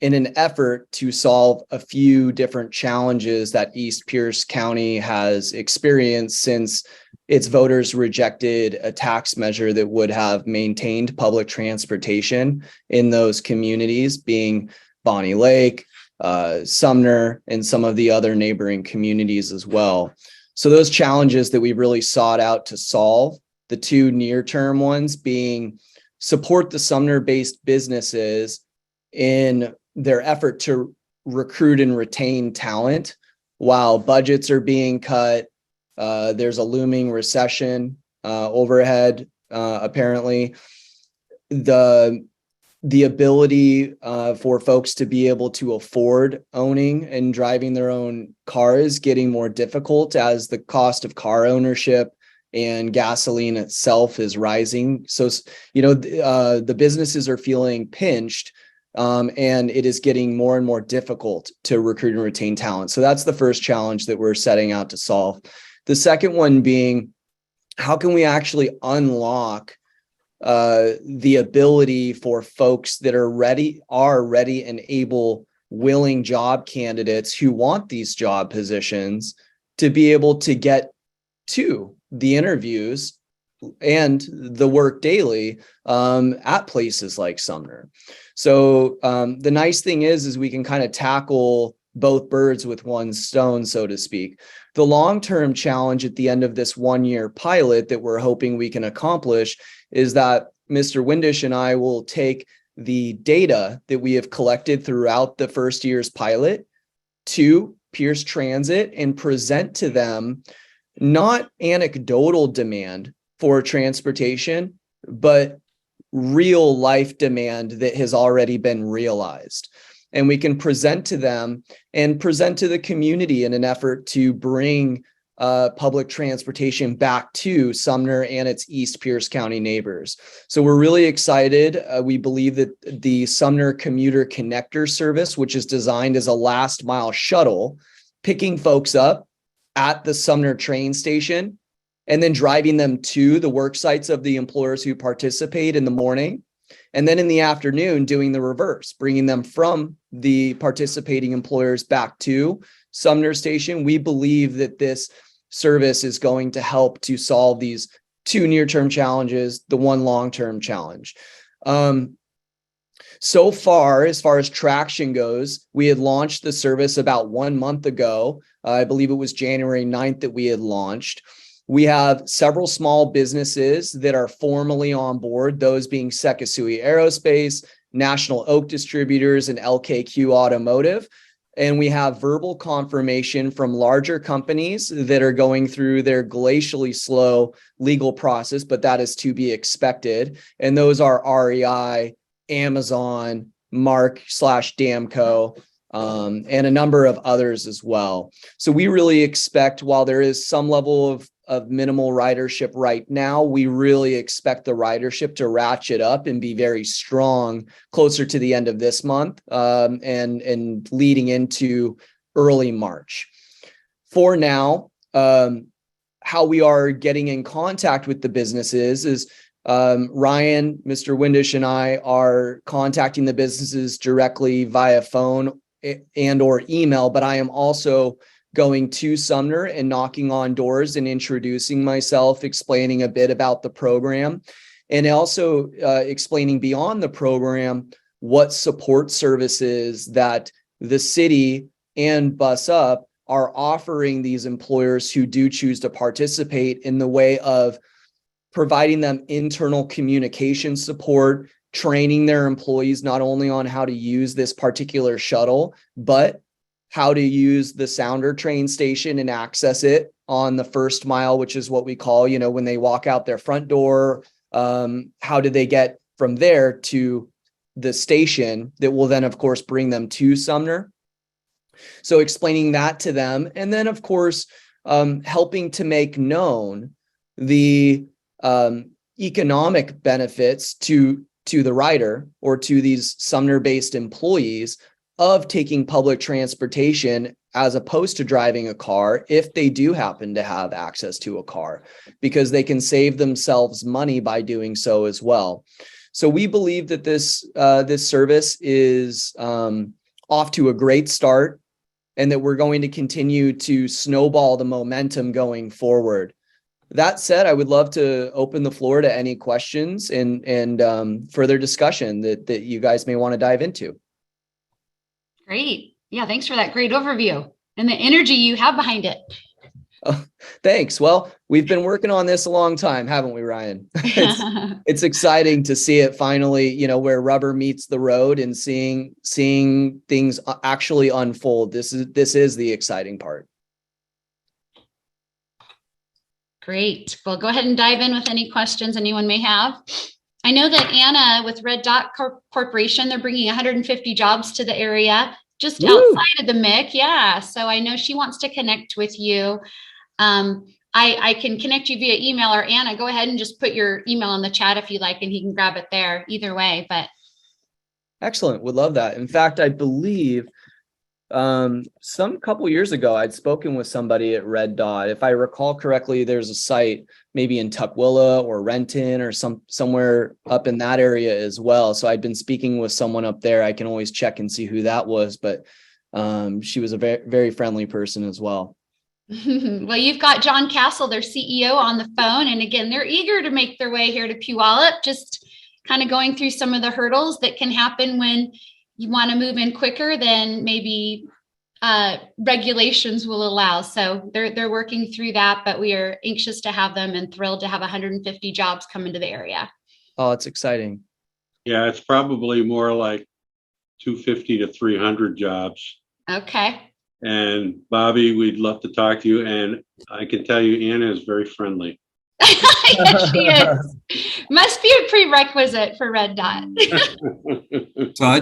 an effort to solve a few different challenges that East Pierce County has experienced since its voters rejected a tax measure that would have maintained public transportation in those communities, being Bonnie Lake, Sumner, and some of the other neighboring communities as well. So those challenges that we really sought out to solve, the two near-term ones being support the Sumner-based businesses in their effort to recruit and retain talent while budgets are being cut. There's a looming recession overhead, apparently. The ability for folks to be able to afford owning and driving their own car is getting more difficult as the cost of car ownership and gasoline itself is rising. So, the businesses are feeling pinched. And it is getting more and more difficult to recruit and retain talent. So that's the first challenge that we're setting out to solve. The second one being, how can we actually unlock the ability for folks that are ready and able, willing job candidates who want these job positions to be able to get to the interviews and the work daily at places like Sumner. So the nice thing is we can kind of tackle both birds with one stone, so to speak. The long-term challenge at the end of this one-year pilot that we're hoping we can accomplish is that Mr. Windish and I will take the data that we have collected throughout the first year's pilot to Pierce Transit and present to them not anecdotal demand for transportation, but real life demand that has already been realized. And we can present to them and present to the community in an effort to bring public transportation back to Sumner and its East Pierce County neighbors. So we're really excited. We believe that the Sumner Commuter Connector service, which is designed as a last mile shuttle, picking folks up at the Sumner train station and then driving them to the work sites of the employers who participate in the morning. And then in the afternoon, doing the reverse, bringing them from the participating employers back to Sumner Station. We believe that this service is going to help to solve these two near-term challenges, the one long-term challenge. So far as traction goes, we had launched the service about 1 month ago. I believe it was January 9th that we had launched. We have several small businesses that are formally on board, those being Sekisui Aerospace, National Oak Distributors, and LKQ Automotive. And we have verbal confirmation from larger companies that are going through their glacially slow legal process, but that is to be expected. And those are REI, Amazon, Mark/Damco, and a number of others as well. So we really expect, while there is some level of minimal ridership right now, we really expect the ridership to ratchet up and be very strong closer to the end of this month and leading into early March. For now, how we are getting in contact with the businesses is Ryan, Mr. Windish, and I are contacting the businesses directly via phone and or email, but I am also going to Sumner and knocking on doors and introducing myself, explaining a bit about the program, and also explaining beyond the program what support services that the city and BusUp are offering these employers who do choose to participate, in the way of providing them internal communication support, training their employees not only on how to use this particular shuttle, but how to use the Sounder train station and access it on the first mile, which is what we call, when they walk out their front door, how do they get from there to the station that will then, of course, bring them to Sumner. So explaining that to them. And then, of course, helping to make known the economic benefits to the rider or to these Sumner-based employees of taking public transportation as opposed to driving a car, if they do happen to have access to a car, because they can save themselves money by doing so as well. So we believe that this service is off to a great start, and that we're going to continue to snowball the momentum going forward. That said, I would love to open the floor to any questions and further discussion that you guys may want to dive into. Great. Yeah, thanks for that great overview and the energy you have behind it. Oh, thanks. Well, we've been working on this a long time, haven't we, Ryan? It's exciting to see it finally, where rubber meets the road and seeing things actually unfold. This is the exciting part. Great. Well, go ahead and dive in with any questions anyone may have. I know that Anna with Red Dot Corporation, they're bringing 150 jobs to the area just outside of the MIC. Yeah. So I know she wants to connect with you. I can connect you via email, or Anna, go ahead and just put your email in the chat if you like, and he can grab it there either way. But excellent. Would love that. In fact, I believe some couple years ago, I'd spoken with somebody at Red Dot. If I recall correctly, there's a site maybe in Tukwila or Renton or somewhere up in that area as well. So I'd been speaking with someone up there. I can always check and see who that was, but she was a very, very friendly person as well. Well, you've got John Castle, their CEO, on the phone. And again, they're eager to make their way here to Puyallup, just kind of going through some of the hurdles that can happen when you want to move in quicker than maybe regulations will allow. So they're working through that, but we are anxious to have them and thrilled to have 150 jobs come into the area. Oh, it's exciting. Yeah, it's probably more like 250 to 300 jobs. Okay. And Bobby, we'd love to talk to you. And I can tell you, Anna is very friendly. Yes, she is. Must be a prerequisite for Red Dot. So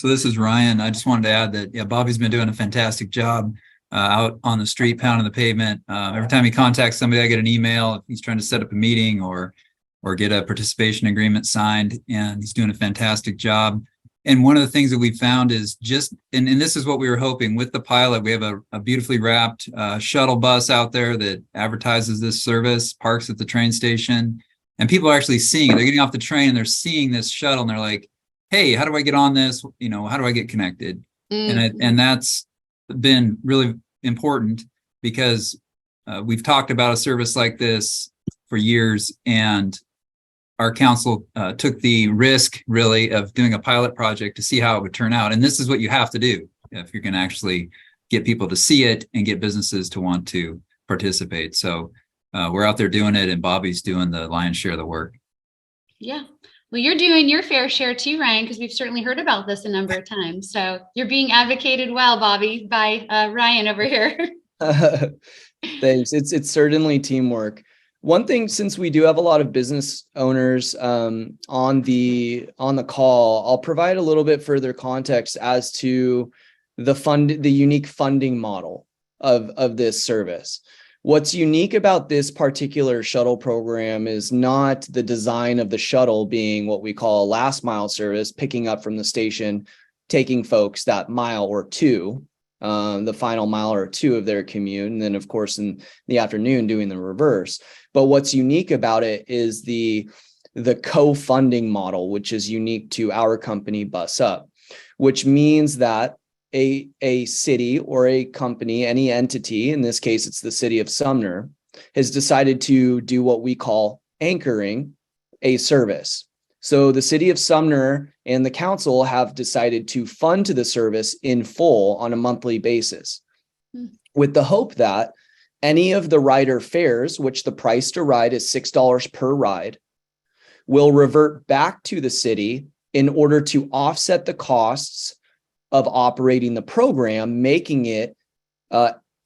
this is Ryan. I just wanted to add that, yeah, Bobby's been doing a fantastic job out on the street, pounding the pavement. Every time he contacts somebody, I get an email if he's trying to set up a meeting or get a participation agreement signed, and he's doing a fantastic job. And one of the things that we found is and this is what we were hoping with the pilot. We have a beautifully wrapped shuttle bus out there that advertises this service, parks at the train station, and people are actually seeing it. They're getting off the train and they're seeing this shuttle and they're like, hey, how do I get on this? How do I get connected? And that's been really important because we've talked about a service like this for years, and our council took the risk really of doing a pilot project to see how it would turn out. And this is what you have to do if you're going to actually get people to see it and get businesses to want to participate. So we're out there doing it, and Bobby's doing the lion's share of the work. Yeah. Well, you're doing your fair share too, Ryan, because we've certainly heard about this a number of times. So you're being advocated well, Bobby, by Ryan over here. Thanks. It's certainly teamwork. One thing, since we do have a lot of business owners on the call, I'll provide a little bit further context as to the unique funding model of this service. What's unique about this particular shuttle program is not the design of the shuttle being what we call a last mile service, picking up from the station, taking folks that mile or two, the final mile or two of their commute, and then of course in the afternoon doing the reverse. But what's unique about it is the co-funding model, which is unique to our company, BusUp, which means that a city or a company, any entity, in this case, it's the city of Sumner, has decided to do what we call anchoring a service. So the city of Sumner and the council have decided to fund to the service in full on a monthly basis, with the hope that any of the rider fares, which the price to ride is $6 per ride, will revert back to the city in order to offset the costs of operating the program, making it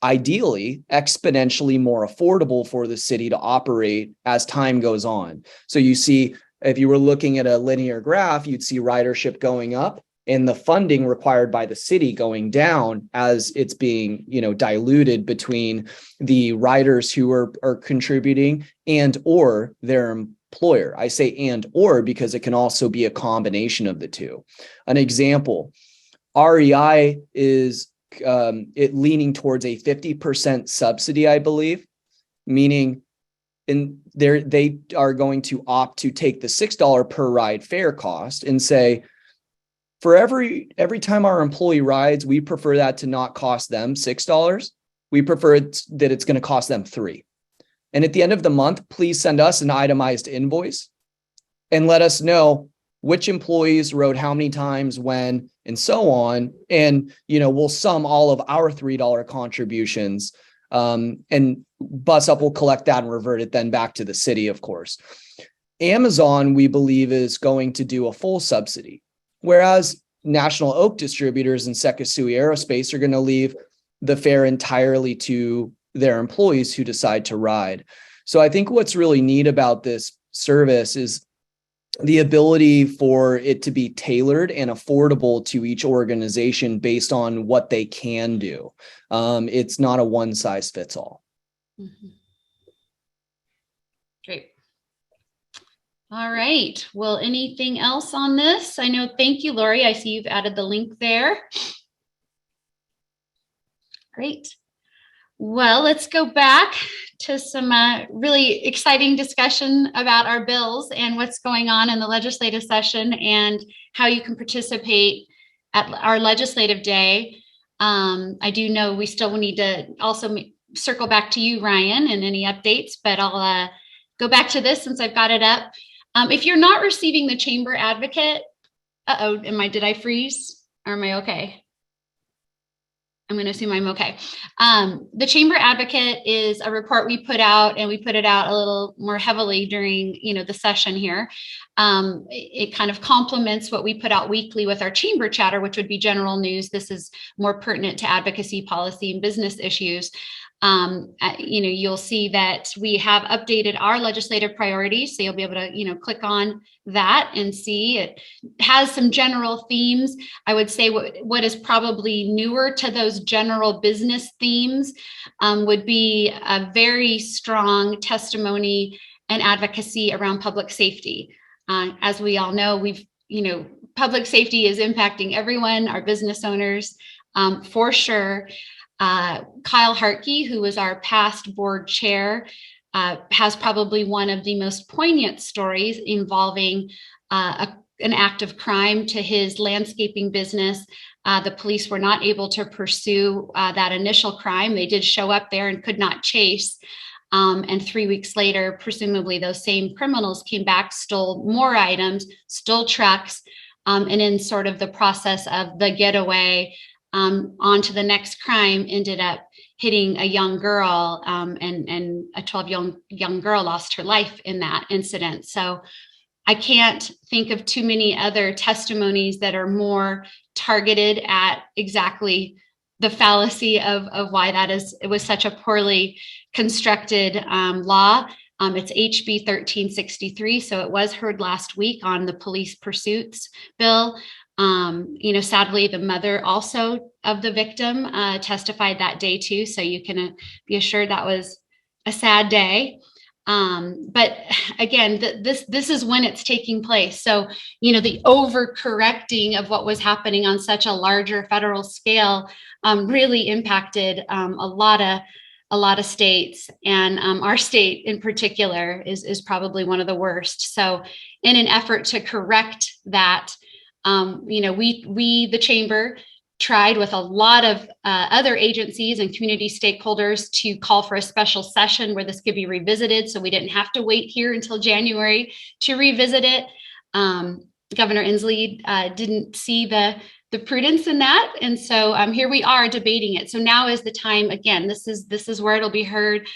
ideally exponentially more affordable for the city to operate as time goes on. So you see, if you were looking at a linear graph, you'd see ridership going up and the funding required by the city going down as it's being, diluted between the riders who are contributing and or their employer. I say and or because it can also be a combination of the two. An example, REI is leaning towards a 50% subsidy, I believe, meaning they are going to opt to take the $6 per ride fare cost and say, for every time our employee rides, we prefer that to not cost them $6. We prefer that it's going to cost them $3. And at the end of the month, please send us an itemized invoice and let us know which employees rode how many times, when, and so on. And, we'll sum all of our $3 contributions, and BusUp will collect that and revert it then back to the city, of course. Amazon, we believe, is going to do a full subsidy, whereas National Oak Distributors and Sekisui Aerospace are going to leave the fare entirely to their employees who decide to ride. So I think what's really neat about this service is the ability for it to be tailored and affordable to each organization based on what they can do. It's not a one size fits all. Mm-hmm. Great. All right. Well, anything else on this? Thank you, Lori. I see you've added the link there. Great. Well, let's go back to some really exciting discussion about our bills and what's going on in the legislative session and how you can participate at our legislative day. I do know we still need to also circle back to you, Ryan, and any updates, but I'll go back to this since I've got it up. If you're not receiving the Chamber Advocate, did I freeze or am I okay? I'm going to assume I'm okay. The Chamber Advocate is a report we put out, and we put it out a little more heavily during, the session here. It kind of complements what we put out weekly with our chamber chatter, which would be general news. This is more pertinent to advocacy, policy, and business issues. You'll see that we have updated our legislative priorities. So you'll be able to, click on that and see it has some general themes. I would say what is probably newer to those general business themes would be a very strong testimony and advocacy around public safety. As we all know, public safety is impacting everyone, our business owners, for sure. Kyle Hartke, who was our past board chair, has probably one of the most poignant stories involving an act of crime to his landscaping business. The police were not able to pursue that initial crime. They did show up there and could not chase. And 3 weeks later, presumably those same criminals came back, stole more items, stole trucks, and in sort of the process of the getaway, on to the next crime, ended up hitting a young girl, and a 12 young girl lost her life in that incident. So I can't think of too many other testimonies that are more targeted at exactly the fallacy of why it was such a poorly constructed law. It's HB 1363, so it was heard last week on the police pursuits bill. Sadly, the mother also of the victim testified that day too. So you can be assured that was a sad day. But again, this is when it's taking place. So, the overcorrecting of what was happening on such a larger federal scale really impacted a lot of states, and our state in particular is probably one of the worst. So in an effort to correct that, we, the chamber, tried with a lot of other agencies and community stakeholders to call for a special session where this could be revisited. So we didn't have to wait here until January to revisit it. Governor Inslee didn't see the prudence in that. And so here we are debating it. So now is the time. Again, this is where it'll be heard.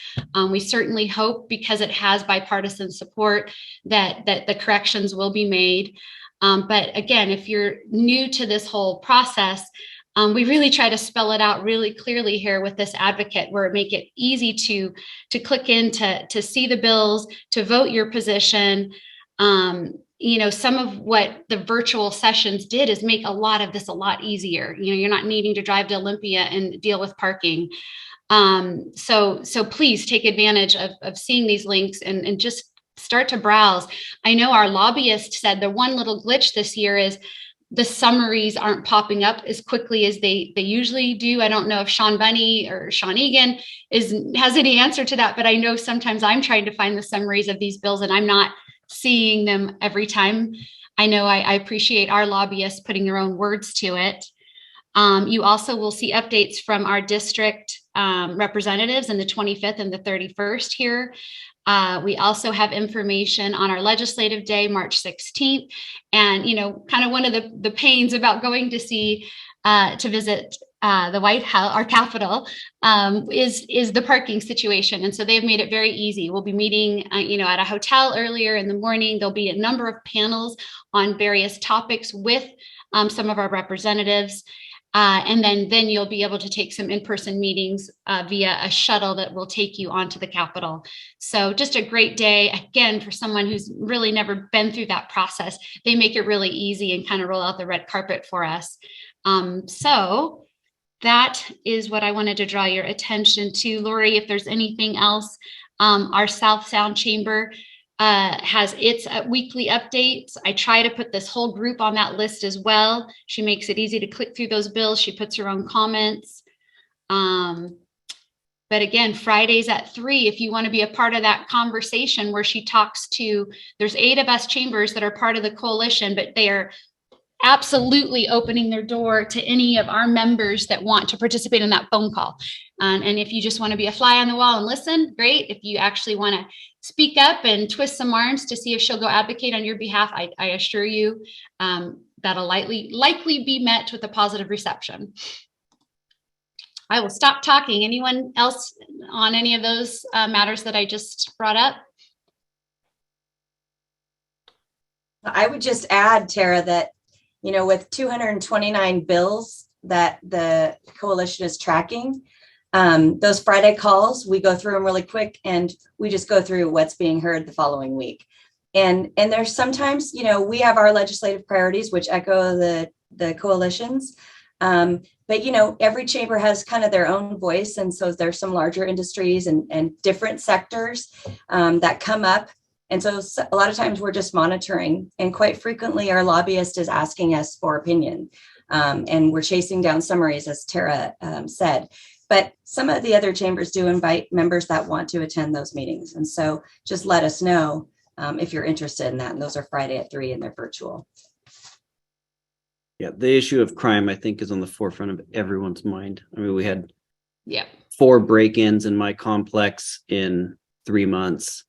We certainly hope, because it has bipartisan support, that the corrections will be made. But again, if you're new to this whole process, we really try to spell it out really clearly here with this advocate, where it make it easy to click in to see the bills, to vote your position. Some of what the virtual sessions did is make a lot of this a lot easier. You're not needing to drive to Olympia and deal with parking. So please take advantage of seeing these links and just start to browse. I know our lobbyist said the one little glitch this year is the summaries aren't popping up as quickly as they usually do. I don't know if Sean Bunny or Sean Egan has any answer to that, but I know sometimes I'm trying to find the summaries of these bills and I'm not seeing them every time. I know I appreciate our lobbyists putting their own words to it. You also will see updates from our district representatives on the 25th and the 31st here. We also have information on our legislative day, March 16th. And, kind of one of the pains about going to visit the White House, our Capitol, is the parking situation. And so they've made it very easy. We'll be meeting, at a hotel earlier in the morning. There'll be a number of panels on various topics with some of our representatives. And then you'll be able to take some in-person meetings via a shuttle that will take you onto the Capitol. So just a great day, again, for someone who's really never been through that process. They make it really easy and kind of roll out the red carpet for us. So that is what I wanted to draw your attention to. Lori, if there's anything else, our South Sound Chamber has its weekly updates. I try to put this whole group on that list as well. She makes it easy to click through those bills. She puts her own comments. But again, Fridays at 3, if you want to be a part of that conversation where she talks to, there's 8 of us chambers that are part of the coalition, but they are absolutely opening their door to any of our members that want to participate in that phone call. And if you just want to be a fly on the wall and listen, great. If you actually want to speak up and twist some arms to see if she'll go advocate on your behalf, I assure you that'll likely be met with a positive reception. I will stop talking. Anyone else on any of those matters that I just brought up? I would just add, Tara, that, with 229 bills that the coalition is tracking, those Friday calls, we go through them really quick and we just go through what's being heard the following week. And there's sometimes, we have our legislative priorities, which echo the coalition's. But, every chamber has kind of their own voice. And so there's some larger industries and different sectors that come up. And so a lot of times we're just monitoring, and quite frequently our lobbyist is asking us for opinion. And we're chasing down summaries, as Tara said. But some of the other chambers do invite members that want to attend those meetings. And so just let us know if you're interested in that. And those are Friday at 3 and they're virtual. Yeah, the issue of crime, I think, is on the forefront of everyone's mind. I mean, we had 4 break-ins in my complex in 3 months.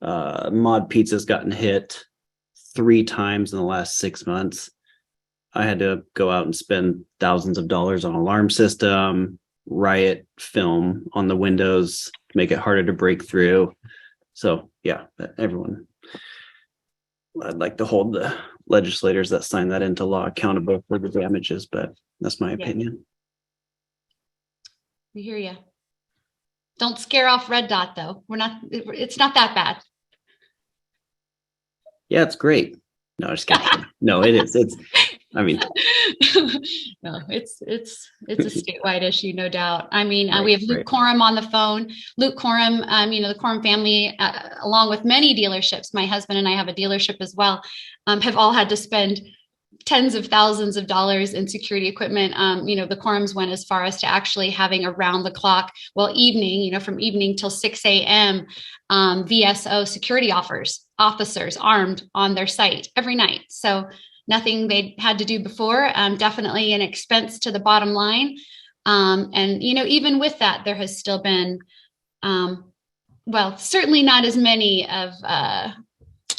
Mod Pizza's gotten hit 3 times in the last 6 months. I had to go out and spend thousands of dollars on alarm system, riot film on the windows to make it harder to break through. So yeah, everyone, I'd like to hold the legislators that sign that into law accountable for the damages, but that's my opinion. We hear you. Don't scare off Red Dot though. It's not that bad. Yeah, it's great. No, just kidding. No, it is. No, it's a statewide issue, no doubt. I mean, we have Luke Coram on the phone. Luke Coram, the Coram family, along with many dealerships, my husband and I have a dealership as well, have all had to spend tens of thousands of dollars in security equipment. The Corams went as far as to actually having around the clock, evening, from evening till 6 a.m. VSO security officers armed on their site every night. So nothing they'd had to do before, definitely an expense to the bottom line. And, even with that, there has still been, certainly not as many of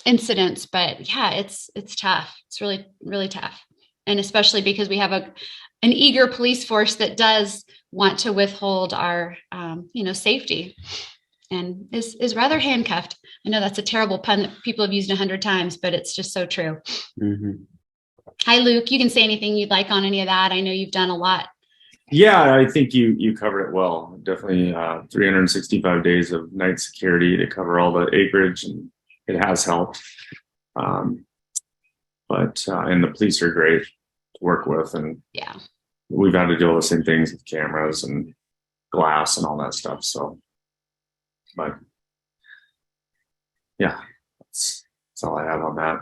incidents, but yeah, it's tough. It's really, really tough. And especially because we have an eager police force that does want to withhold our, safety and is rather handcuffed. I know that's a terrible pun that people have used 100 times, but it's just so true. Mm-hmm. Hi, Luke. You can say anything you'd like on any of that. I know you've done a lot. Yeah, I think you covered it well. Definitely 365 days of night security to cover all the acreage, and it has helped. And the police are great to work with, and we've had to deal with the same things with cameras and glass and all that stuff. So, but yeah, that's all I have on that.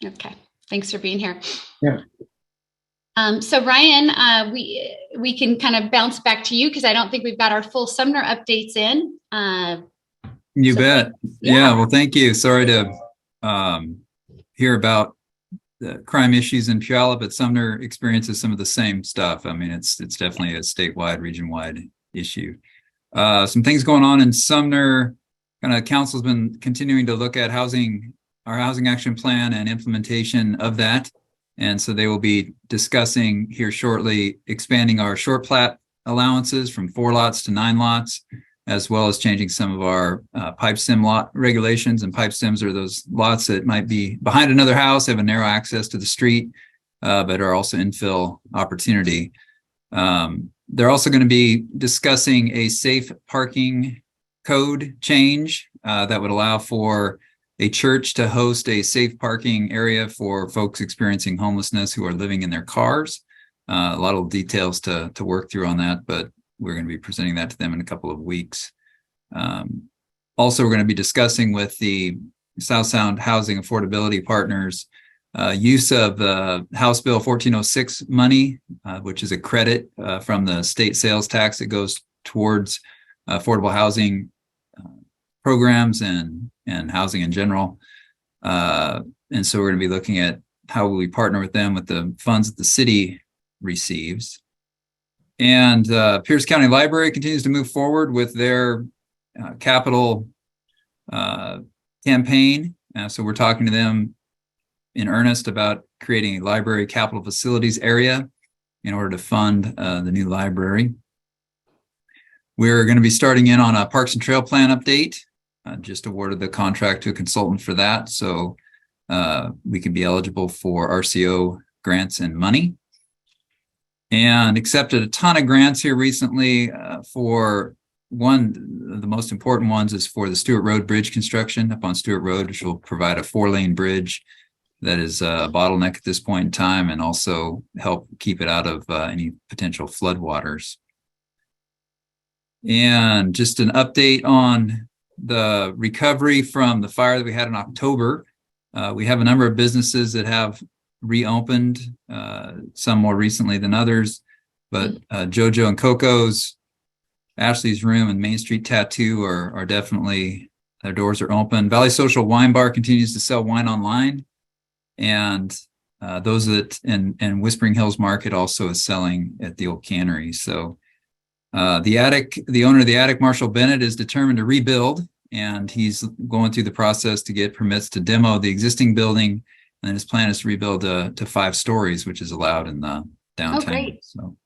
Okay. Thanks for being here. Yeah. So Ryan, we can kind of bounce back to you because I don't think we've got our full Sumner updates in. You bet. Yeah. Well, thank you. Sorry to hear about the crime issues in Puyallup, but Sumner experiences some of the same stuff. I mean, it's definitely a statewide, region-wide issue. Some things going on in Sumner. Kind of council's been continuing to look at our housing action plan and implementation of that. And so they will be discussing here shortly expanding our short plat allowances from 4 lots to 9 lots, as well as changing some of our pipe stem lot regulations. And pipe stems are those lots that might be behind another house, have a narrow access to the street, but are also infill opportunity. They're also going to be discussing a safe parking code change that would allow for a church to host a safe parking area for folks experiencing homelessness who are living in their cars. A lot of details to work through on that, but we're going to be presenting that to them in a couple of weeks. Also, we're going to be discussing with the South Sound Housing Affordability Partners use of House Bill 1406 money, which is a credit from the state sales tax that goes towards affordable housing programs and housing in general. And so we're going to be looking at how we partner with them with the funds that the city receives. And Pierce County Library continues to move forward with their capital campaign. So we're talking to them in earnest about creating a library capital facilities area in order to fund the new library. We're going to be starting in on a Parks and Trail Plan update. Just awarded the contract to a consultant for that. So we could be eligible for RCO grants and money. And accepted a ton of grants here recently for one, the most important ones is for the Stewart Road Bridge construction up on Stewart Road, which will provide a 4-lane bridge that is a bottleneck at this point in time and also help keep it out of any potential floodwaters. And just an update on the recovery from the fire that we had in October. We have a number of businesses that have reopened, some more recently than others, but JoJo and Coco's, Ashley's Room, and Main Street Tattoo are definitely, their doors are open. Valley Social Wine Bar continues to sell wine online, and those that and Whispering Hills Market also is selling at the old cannery. So the owner of the attic, Marshall Bennett, is determined to rebuild, and he's going through the process to get permits to demo the existing building. And his plan is to rebuild to 5 stories, which is allowed in the downtown. Oh, great. So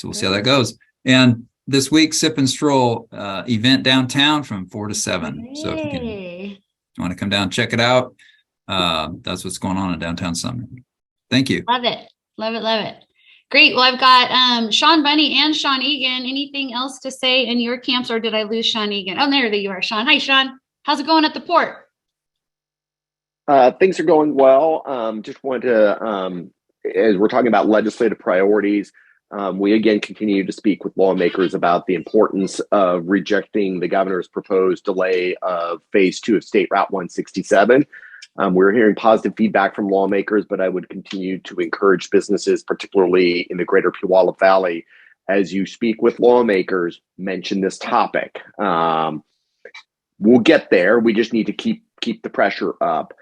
we'll see how that goes. And this week, Sip and Stroll event downtown from 4 to 7. Hey. So if you want to come down, check it out. That's what's going on in downtown Sumner. Thank you. Love it. Love it. Love it. Great. Well, I've got Sean Bunny and Sean Egan. Anything else to say in your camps, or did I lose Sean Egan? Oh, there you are, Sean. Hi, Sean. How's it going at the port? Things are going well. Just wanted to, as we're talking about legislative priorities, we again continue to speak with lawmakers about the importance of rejecting the governor's proposed delay of phase 2 of State Route 167. We're hearing positive feedback from lawmakers, but I would continue to encourage businesses, particularly in the greater Puyallup Valley, as you speak with lawmakers, mention this topic. We'll get there. We just need to keep the pressure up.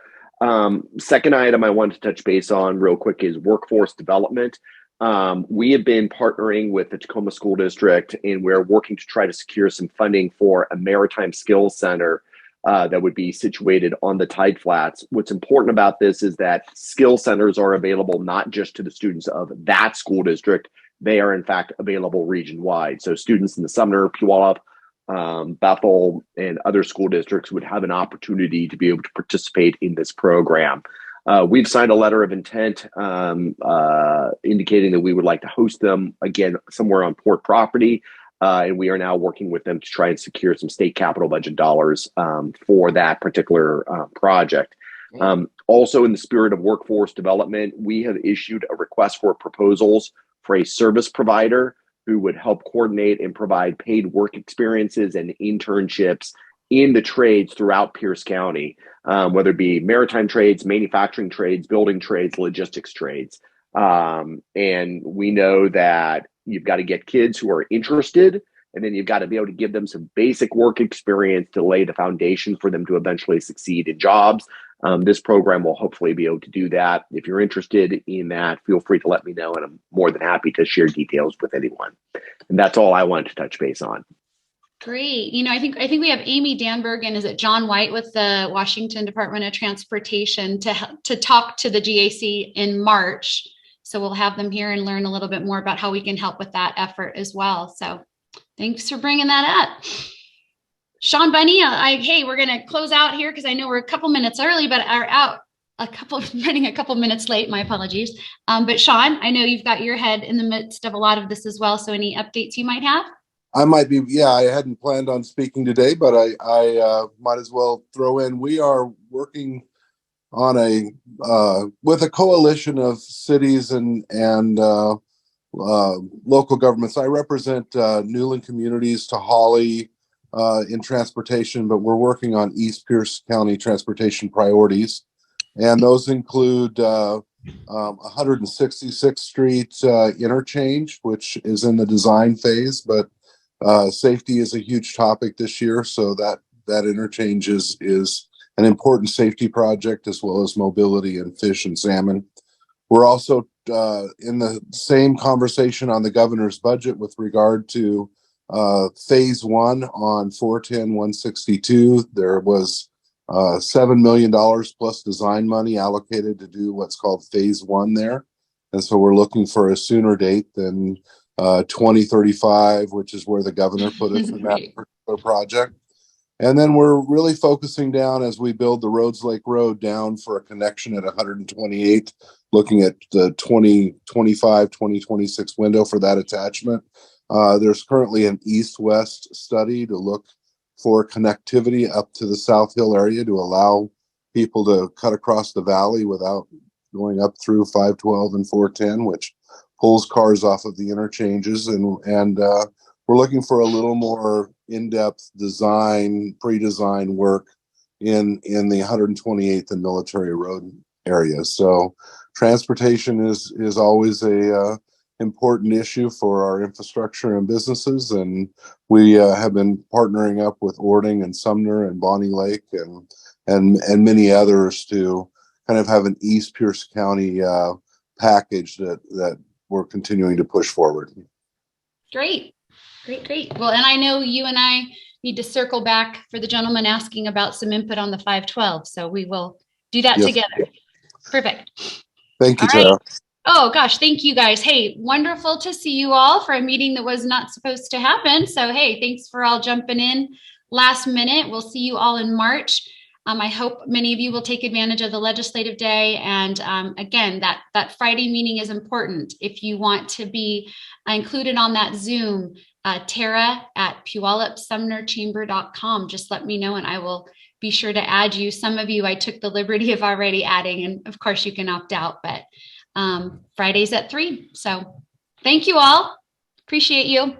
Second item I wanted to touch base on real quick is workforce development. We have been partnering with the Tacoma School District, and we're working to try to secure some funding for a maritime skills center that would be situated on the Tide Flats. What's important about this is that skill centers are available not just to the students of that school district, they are in fact available region-wide. So students in the Sumner, Puyallup, Bethel, and other school districts would have an opportunity to be able to participate in this program. We've signed a letter of intent indicating that we would like to host them again somewhere on port property, and we are now working with them to try and secure some state capital budget dollars for that particular project. Also, in the spirit of workforce development, we have issued a request for proposals for a service provider who would help coordinate and provide paid work experiences and internships in the trades throughout Pierce County, whether it be maritime trades, manufacturing trades, building trades, logistics trades. And we know that you've got to get kids who are interested, and then you've got to be able to give them some basic work experience to lay the foundation for them to eventually succeed in jobs. This program will hopefully be able to do that. If you're interested in that, feel free to let me know, and I'm more than happy to share details with anyone. And that's all I wanted to touch base on. Great. You know, I think we have Amy Danberg and is it John White with the Washington Department of Transportation to talk to the GAC in March. So we'll have them here and learn a little bit more about how we can help with that effort as well. So thanks for bringing that up. Sean Bunny, hey, we're going to close out here because I know we're a couple minutes early, but are out running a couple minutes late. My apologies. But Sean, I know you've got your head in the midst of a lot of this as well. So any updates you might have? I might be, yeah, I hadn't planned on speaking today, but I might as well throw in. We are working on with a coalition of cities and local governments. I represent Newland Communities to Hawley in transportation, but we're working on East Pierce County transportation priorities. And those include 166th Street interchange, which is in the design phase, but safety is a huge topic this year. So that interchange is an important safety project, as well as mobility and fish and salmon. We're also in the same conversation on the governor's budget with regard to phase 1 on 410-162. There was $7 million plus design money allocated to do what's called phase 1 there. And so we're looking for a sooner date than 2035, which is where the governor put it for that particular project. And then we're really focusing down as we build the Rhodes Lake Road down for a connection at 128th, looking at the 2025, 2026 window for that attachment. There's currently an east-west study to look for connectivity up to the South Hill area to allow people to cut across the valley without going up through 512 and 410, which pulls cars off of the interchanges. And we're looking for a little more in-depth design, pre-design work in the 128th and Military Road area. So transportation is always a important issue for our infrastructure and businesses, and we have been partnering up with Ording and Sumner and Bonnie Lake and many others to kind of have an East Pierce County package that we're continuing to push forward. Great. Well, and I know you and I need to circle back for the gentleman asking about some input on the 512. So we will do that together. Perfect. Thank you, Tara. Tara. Oh gosh, thank you guys. Hey, wonderful to see you all for a meeting that was not supposed to happen. So hey, thanks for all jumping in last minute. We'll see you all in March. I hope many of you will take advantage of the legislative day. And again, that Friday meeting is important. If you want to be included on that Zoom, Tara at Puyallup-SumnerChamber.com. Just let me know and I will be sure to add you. Some of you I took the liberty of already adding, and of course you can opt out, but Fridays at 3. So thank you all. Appreciate you.